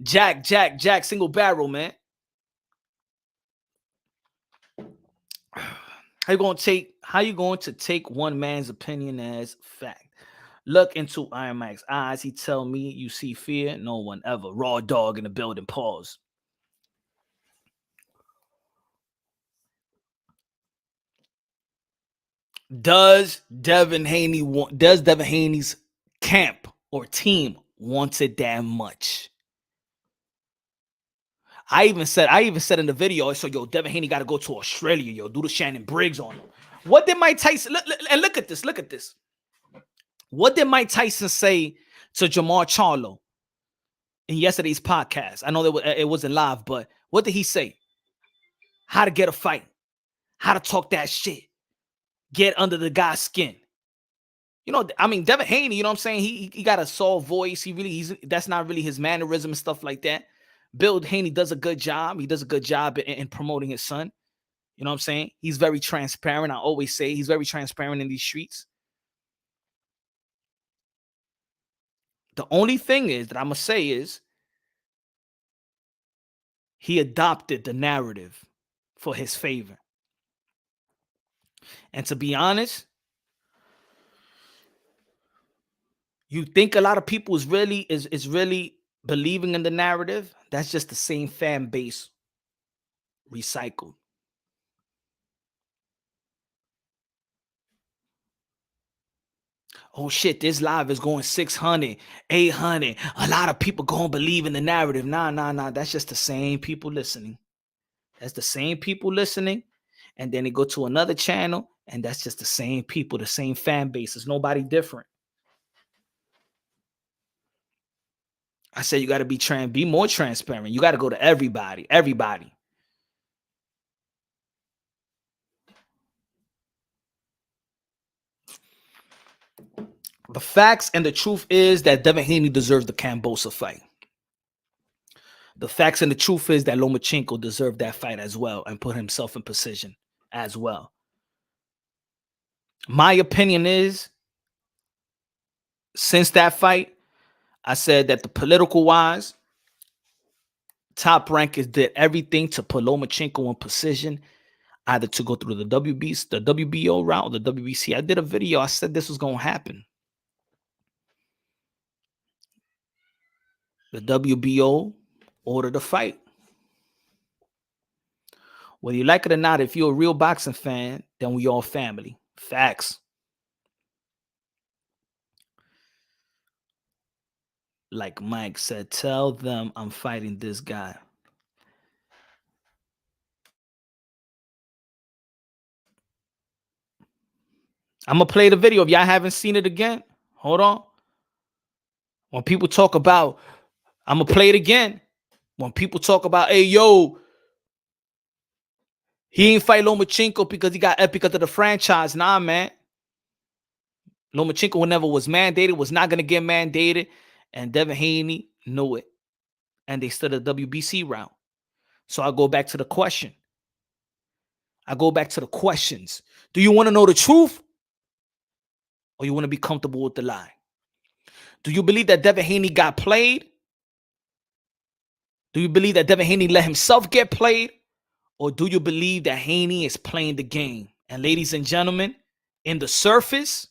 Jack, single barrel, man. How you going to take one man's opinion as fact? Look into Iron Mike's eyes. He tell me you see fear. No one ever. Raw dog in the building. Pause. Does Devin Haney's camp or team want it that much? I even said in the video, so yo, Devin Haney got to go to Australia, yo, do the Shannon Briggs on him. What did Mike Tyson look at this? What did Mike Tyson say to Jamal Charlo in yesterday's podcast? I know that it wasn't live, but what did he say? How to get a fight, how to talk that shit, get under the guy's skin. You know, I mean, Devin Haney, you know what I'm saying? He got a soft voice. That's not really his mannerism and stuff like that. Bill Haney does a good job. He does a good job in promoting his son. You know what I'm saying? He's very transparent. I always say he's very transparent in these streets. The only thing is that I'm going to say is he adopted the narrative for his favor. And to be honest, you think a lot of people is really believing in the narrative? That's just the same fan base recycled. Oh shit, this live is going 600, 800. A lot of people gonna believe in the narrative. Nah. That's just the same people listening. That's the same people listening. And then they go to another channel, and that's just the same people, the same fan base. There's nobody different. I said you got to be more transparent. You got to go to everybody. The facts and the truth is that Devin Haney deserves the Kambosos fight. The facts and the truth is that Lomachenko deserved that fight as well and put himself in position as well. My opinion is, since that fight, I said that the political wise, Top Rankers did everything to put Lomachenko in position, either to go through the WBO route or the WBC. I did a video. I said this was going to happen. The WBO ordered the fight. Whether you like it or not, if you're a real boxing fan, then we all family. Facts. Like Mike said, tell them I'm fighting this guy. I'm going to play the video. If y'all haven't seen it again, hold on. When people talk about, I'm going to play it again. When people talk about, hey, yo, he ain't fight Lomachenko because of the franchise. Nah, man. Lomachenko never was mandated, was not going to get mandated. And Devin Haney knew it. And they stood a WBC route. So I go back to the question. Do you want to know the truth? Or you want to be comfortable with the lie? Do you believe that Devin Haney got played? Do you believe that Devin Haney let himself get played? Or do you believe that Haney is playing the game? And ladies and gentlemen, in the surface,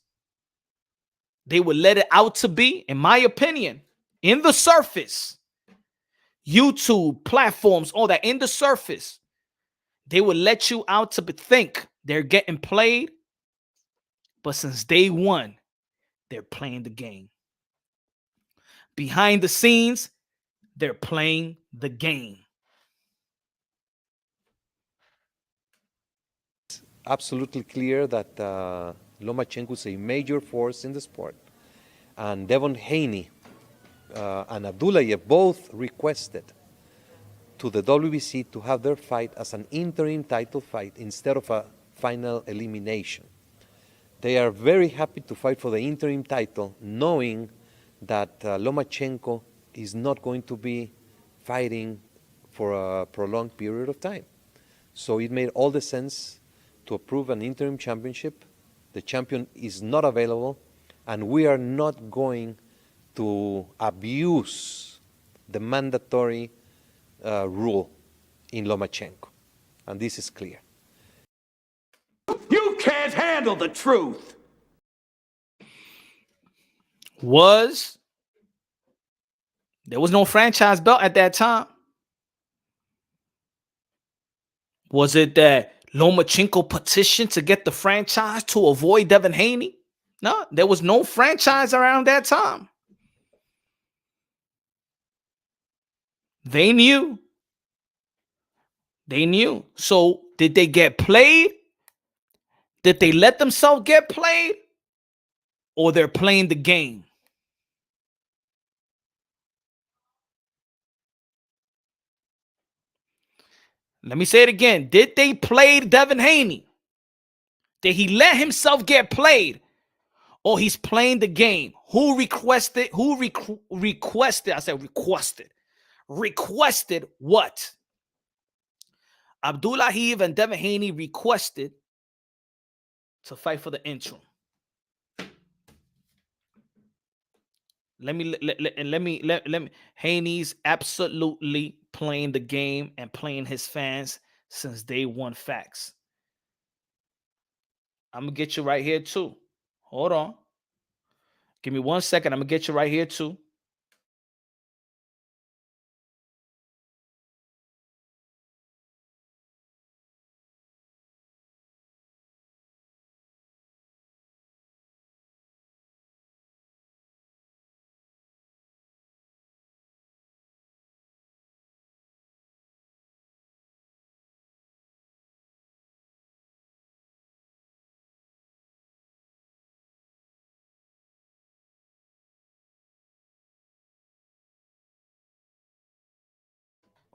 they would let it out to be, in my opinion, in the surface, YouTube, platforms, all that, in the surface, they would let you out to think they're getting played. But since day one, they're playing the game. Behind the scenes, they're playing the game. Absolutely clear that Lomachenko is a major force in the sport. And Devin Haney and Abdullayev both requested to the WBC to have their fight as an interim title fight instead of a final elimination. They are very happy to fight for the interim title, knowing that Lomachenko is not going to be fighting for a prolonged period of time. So it made all the sense to approve an interim championship. The champion is not available, and we are not going to abuse the mandatory rule in Lomachenko. And this is clear. You can't handle the truth. There was no franchise belt at that time. Was it that Lomachenko petitioned to get the franchise to avoid Devin Haney? No, there was no franchise around that time. They knew. So did they get played? Did they let themselves get played? Or they're playing the game? Let me say it again. Did they play Devin Haney? Did he let himself get played? Or he's playing the game? Who requested? Requested? I said requested. Requested what? Abdullayev and Devin Haney requested to fight for the interim. Let me. Haney's absolutely playing the game and playing his fans since day one. Facts. I'm gonna get you right here too. Hold on. Give me 1 second. I'm gonna get you right here too.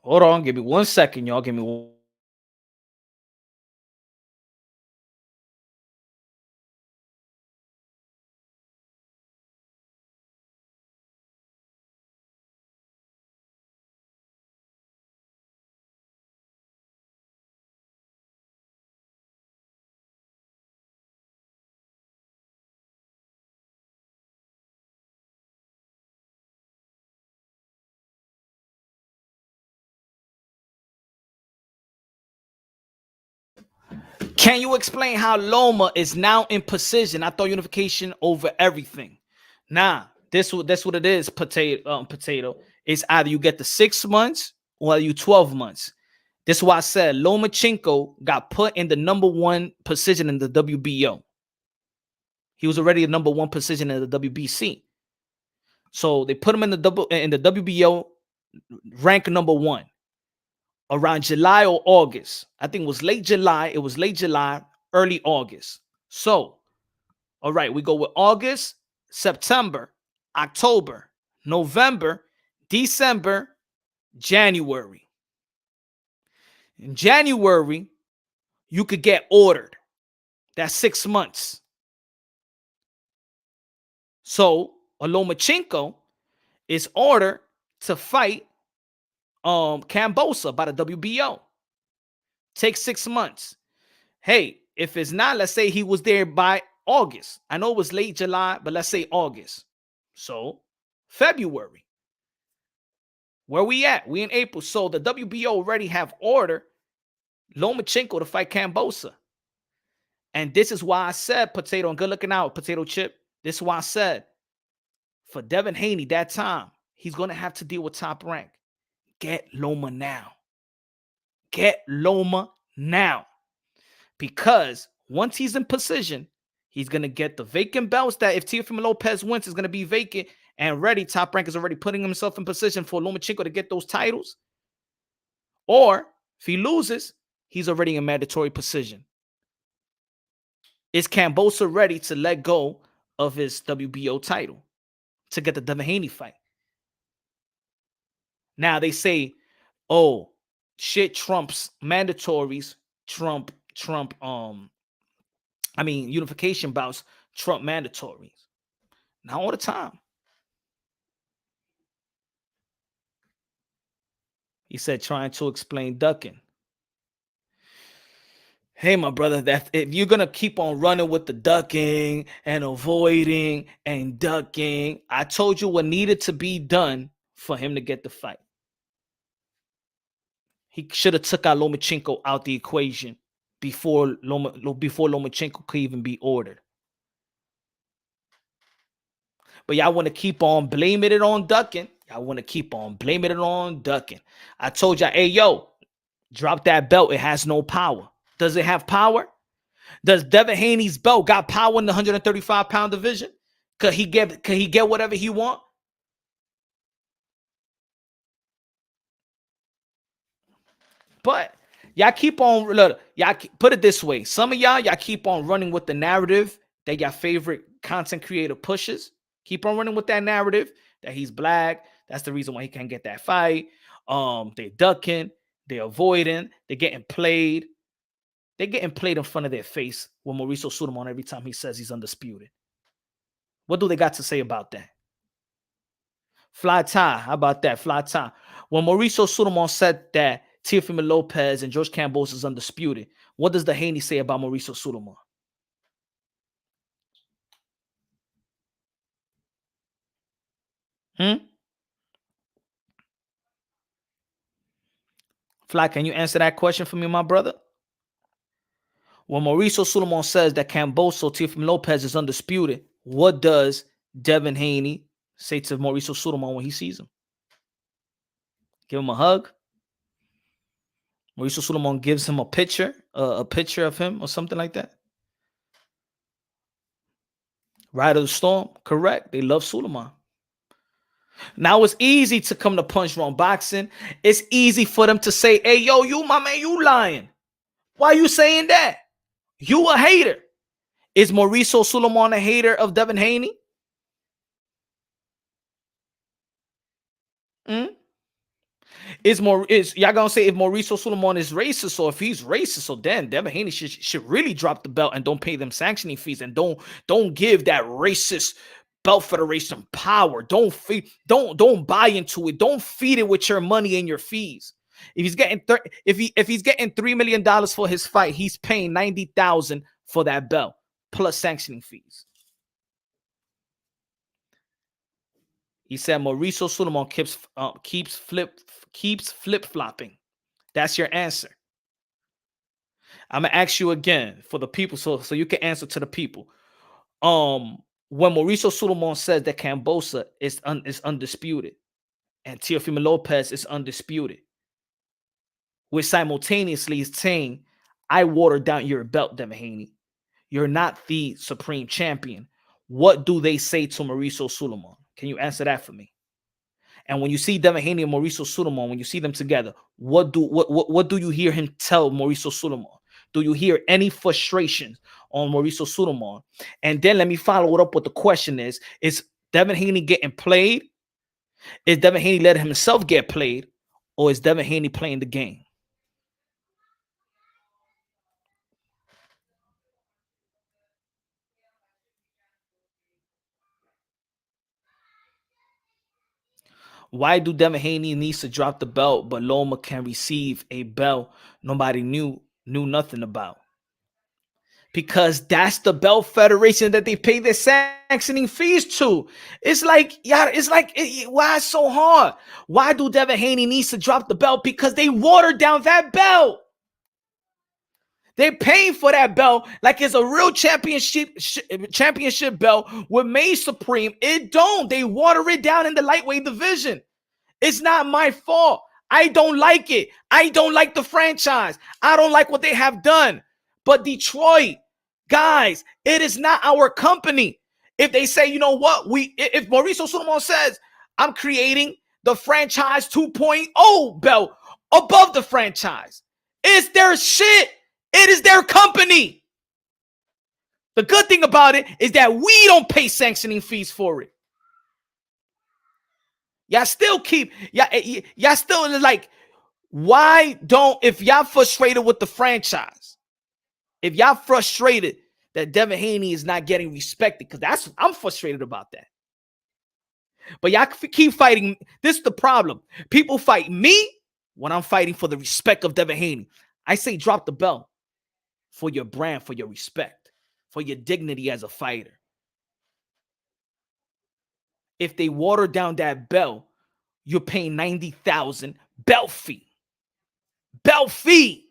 Hold on, give me 1 second, y'all. Give me Can you explain how Loma is now in position? I thought unification over everything. Nah, that's what it is. Potato. It's either you get the 6 months or you 12 months. This is why I said Lomachenko got put in the number 1 position in the WBO. He was already the number 1 position in the WBC. So they put him in the WBO rank number 1. Around July or August. I think it was late July. It was late July, early August. So, all right, we go with August, September, October, November, December, January. In January, you could get ordered. That's 6 months. So, Lomachenko is ordered to fight Kambosos by the WBO. Takes 6 months. Hey, if it's not, let's say he was there by August. I know it was late July, but let's say August. So February. Where we at? We in April. So the WBO already have ordered Lomachenko to fight Kambosos. And this is why I said, Potato, and good looking out, Potato Chip. This is why I said, for Devin Haney that time, he's going to have to deal with Top Rank. Get Loma now. Get Loma now. Because once he's in position, he's going to get the vacant belts that if Teofimo Lopez wins, is going to be vacant and ready. Top Rank is already putting himself in position for Lomachenko to get those titles. Or if he loses, he's already in mandatory position. Is Kambosos ready to let go of his WBO title to get the Devin Haney fight? Now they say, oh, shit trumps mandatories, unification bouts trump mandatories. Not all the time. He said trying to explain ducking. Hey, my brother, that if you're going to keep on running with the ducking and avoiding and ducking, I told you what needed to be done for him to get the fight. He should have took out Lomachenko out the equation before Lomachenko could even be ordered. But y'all want to keep on blaming it on ducking. Y'all want to keep on blaming it on ducking. I told y'all, hey, yo, drop that belt. It has no power. Does it have power? Does Devin Haney's belt got power in the 135-pound division? Could he get whatever he want? But y'all keep on, look, y'all put it this way. Some of y'all keep on running with the narrative that your favorite content creator pushes. Keep on running with that narrative that he's black. That's the reason why he can't get that fight. They're ducking, they're avoiding, they're getting played. They're getting played in front of their face with Mauricio Sulaiman every time he says he's undisputed. What do they got to say about that? Fly tie. How about that? Fly tie. When Mauricio Sulaiman said that Teofimo Lopez and George Kambosos is undisputed, what does the Haney say about Mauricio Sulaiman? Fly, can you answer that question for me, my brother? When Mauricio Sulaiman says that Kambosos, Teofimo Lopez is undisputed, what does Devin Haney say to Mauricio Sulaiman when he sees him? Give him a hug? Mauricio Sulaiman gives him a picture of him or something like that? Ride of the Storm? Correct. They love Sulaiman. Now it's easy to come to Punch Wrong Boxing. It's easy for them to say, hey, yo, you, my man, you lying. Why are you saying that? You a hater. Is Mauricio Sulaiman a hater of Devin Haney? Is y'all gonna say if Mauricio Sulaiman is racist, or if he's racist, so then Devin Haney should really drop the belt and don't pay them sanctioning fees, and don't give that racist belt federation power. Don't buy into it. Don't feed it with your money and your fees. If he's getting if he's getting $3 million for his fight, he's paying 90,000 for that belt plus sanctioning fees. He said Mauricio Sulaiman keeps flip flopping. That's your answer. I'm gonna ask you again for the people, so you can answer to the people. When Mauricio Sulaiman says that Kambosos is undisputed and Teofimo Lopez is undisputed, which simultaneously is saying, I watered down your belt, Devin Haney. You're not the supreme champion. What do they say to Mauricio Sulaiman? Can you answer that for me? And when you see Devin Haney and Mauricio Sulaiman, when you see them together, what do you hear him tell Mauricio Sulaiman? Do you hear any frustrations on Mauricio Sulaiman? And then let me follow it up with the question is Devin Haney getting played? Is Devin Haney letting himself get played? Or is Devin Haney playing the game? Why do Devin Haney needs to drop the belt, but Loma can receive a belt nobody knew nothing about? Because that's the belt federation that they pay their sanctioning fees to. It's like, yeah, why so hard? Why do Devin Haney needs to drop the belt? Because they watered down that belt. They're paying for that belt like it's a real championship belt with made supreme. It don't. They water it down in the lightweight division. It's not my fault. I don't like it. I don't like the franchise. I don't like what they have done. But Detroit, guys, it is not our company. If they say, you know what, if Mauricio Sulaiman says, I'm creating the franchise 2.0 belt above the franchise, it's their shit. It is their company. The good thing about it is that we don't pay sanctioning fees for it. Y'all still like, why don't, if y'all frustrated with the franchise, if y'all frustrated that Devin Haney is not getting respected, because I'm frustrated about that. But y'all keep fighting. This is the problem. People fight me when I'm fighting for the respect of Devin Haney. I say drop the belt for your brand, for your respect, for your dignity as a fighter. If they water down that belt, you're paying 90,000 belt fee. Belt fee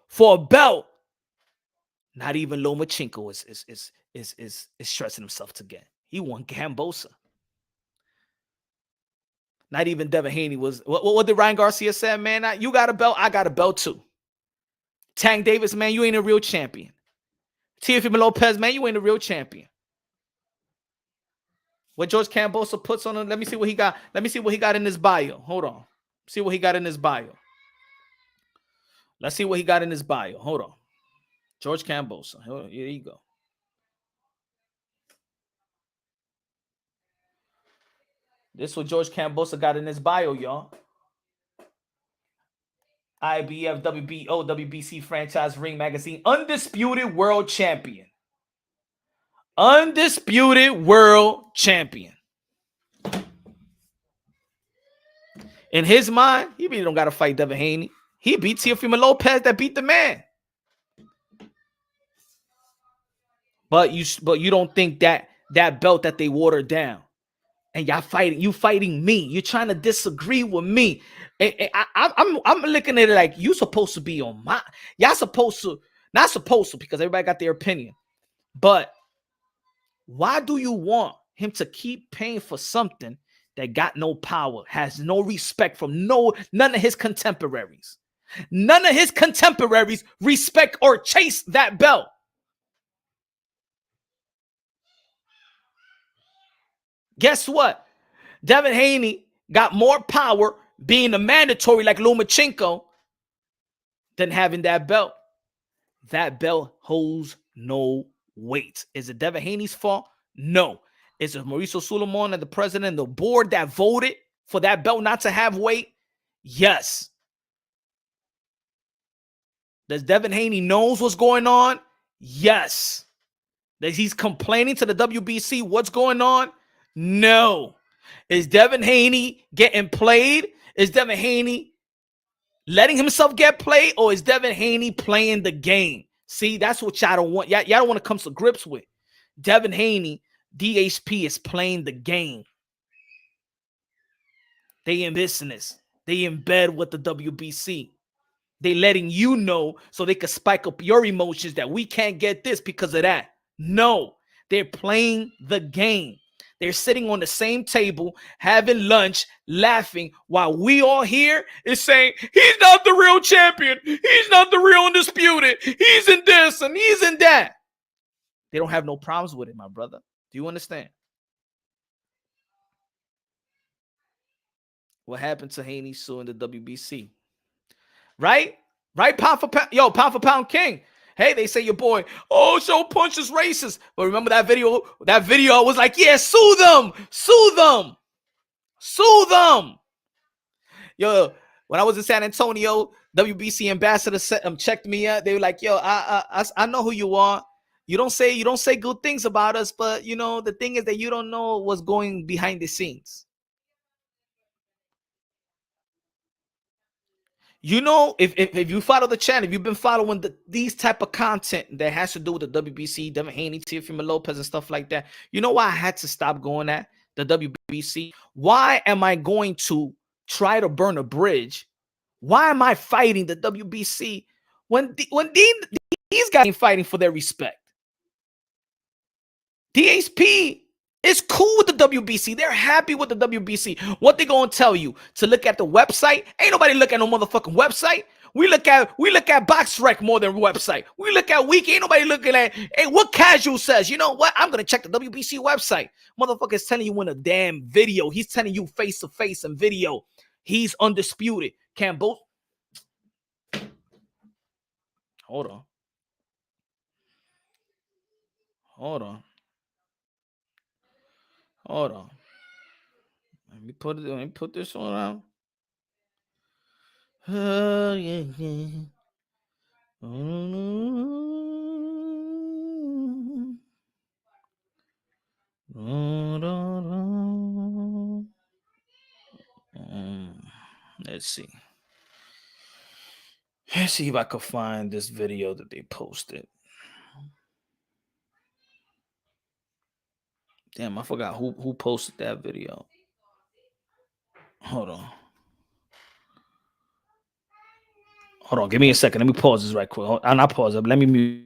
for a belt. Not even Lomachenko is stressing himself to get. He won Kambosos. Not even Devin Haney was. What did Ryan Garcia say, man? You got a belt, I got a belt too. Tank Davis, man, you ain't a real champion. Teofimo Lopez, man, you ain't a real champion. What George Kambosos puts on him, let me see what he got. Let me see what he got in his bio. Hold on. See what he got in his bio. Let's see what he got in his bio. Hold on. George Kambosos. Here you go. This is what George Kambosos got in his bio, y'all. IBF, WBO, WBC franchise ring magazine, undisputed world champion. Undisputed world champion. In his mind, he really don't got to fight Devin Haney. He beat Teofimo Lopez that beat the man. But you don't think that belt that they watered down, and you fighting me. You're trying to disagree with me. I'm looking at it like you supposed to be on my. Y'all supposed to, not supposed to, because everybody got their opinion. But why do you want him to keep paying for something that got no power, has no respect from none of his contemporaries? None of his contemporaries respect or chase that belt. Guess what? Devin Haney got more power being a mandatory like Lomachenko than having that belt. That belt holds no weight. Is it Devin Haney's fault? No. Is it Mauricio Sulaiman and the president and the board that voted for that belt not to have weight? Yes. Does Devin Haney knows what's going on? Yes. That he's complaining to the WBC what's going on? No. Is Devin Haney getting played? Is Devin Haney letting himself get played? Or is Devin Haney playing the game? See, that's what y'all don't want. Y'all don't want to come to grips with. Devin Haney, DHP, is playing the game. They in business. They in bed with the WBC. They letting you know so they can spike up your emotions that we can't get this because of that. No, they're playing the game. They're sitting on the same table, having lunch, laughing, while we all here is saying, he's not the real champion. He's not the real undisputed. He's in this and he's in that. They don't have no problems with it, my brother. Do you understand? What happened to Haney suing the WBC? Right? Right? Pound for pound. Yo, pound for pound king. Hey, they say your boy, oh, show Punch is racist. But remember that video? That video was like, yeah, sue them. Sue them. Sue them. Yo, when I was in San Antonio, WBC ambassador checked me out. They were like, yo, I know who you are. You don't say good things about us, but you know, the thing is that you don't know what's going behind the scenes. You know, if you follow the channel, if you've been following these type of content that has to do with the WBC, Devin Haney, Teofimo Lopez, and stuff like that, you know why I had to stop going at the WBC? Why am I going to try to burn a bridge? Why am I fighting the WBC when these guys ain't fighting for their respect? DHP is cool with the WBC. They're happy with the WBC. What they gonna tell you? To look at the website? Ain't nobody look at no motherfucking website. We look at Box Rec more than website. We look at Wiki. Ain't nobody looking at, hey, what Casual says? You know what? I'm gonna check the WBC website. Motherfucker's telling you in a damn video. He's telling you face to face and video. He's undisputed. Kambosos. Hold on. Hold on. Hold on. Let me put this one out. Oh, yeah, yeah. Let's see. Let's see if I can find this video that they posted. Damn, I forgot who posted that video. Hold on. Hold on, give me a second. Let me pause this right quick. I'll not pause it. Let me mute.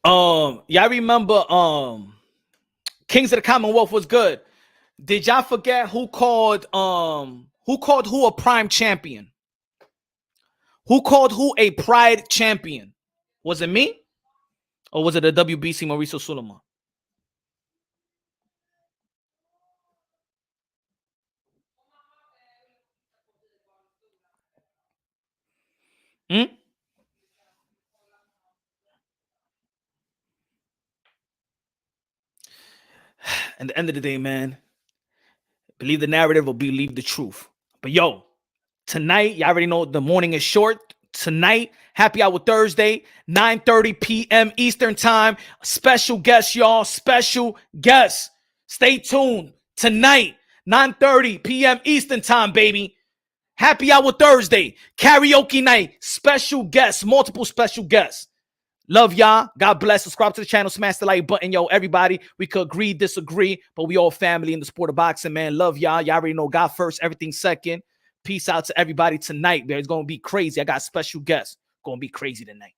Y'all remember Kings of the Commonwealth was good. Did y'all forget who called who a prime champion? Who called who a pride champion? Was it me? Or was it a WBC Mauricio Suleiman? At the end of the day, man, believe the narrative or believe the truth. But yo, tonight, y'all already know the morning is short. Tonight, Happy Hour Thursday, 9:30 p.m. Eastern Time. Special guest, y'all. Special guest. Stay tuned. Tonight, 9:30 p.m. Eastern Time, baby. Happy Hour Thursday, karaoke night, special guests, multiple special guests. Love y'all. God bless. Subscribe to the channel. Smash the like button. Yo, everybody. We could agree, disagree, but we all family in the sport of boxing, man. Love y'all. Y'all already know God first, everything second. Peace out to everybody tonight, man. It's going to be crazy. I got special guests. Going to be crazy tonight.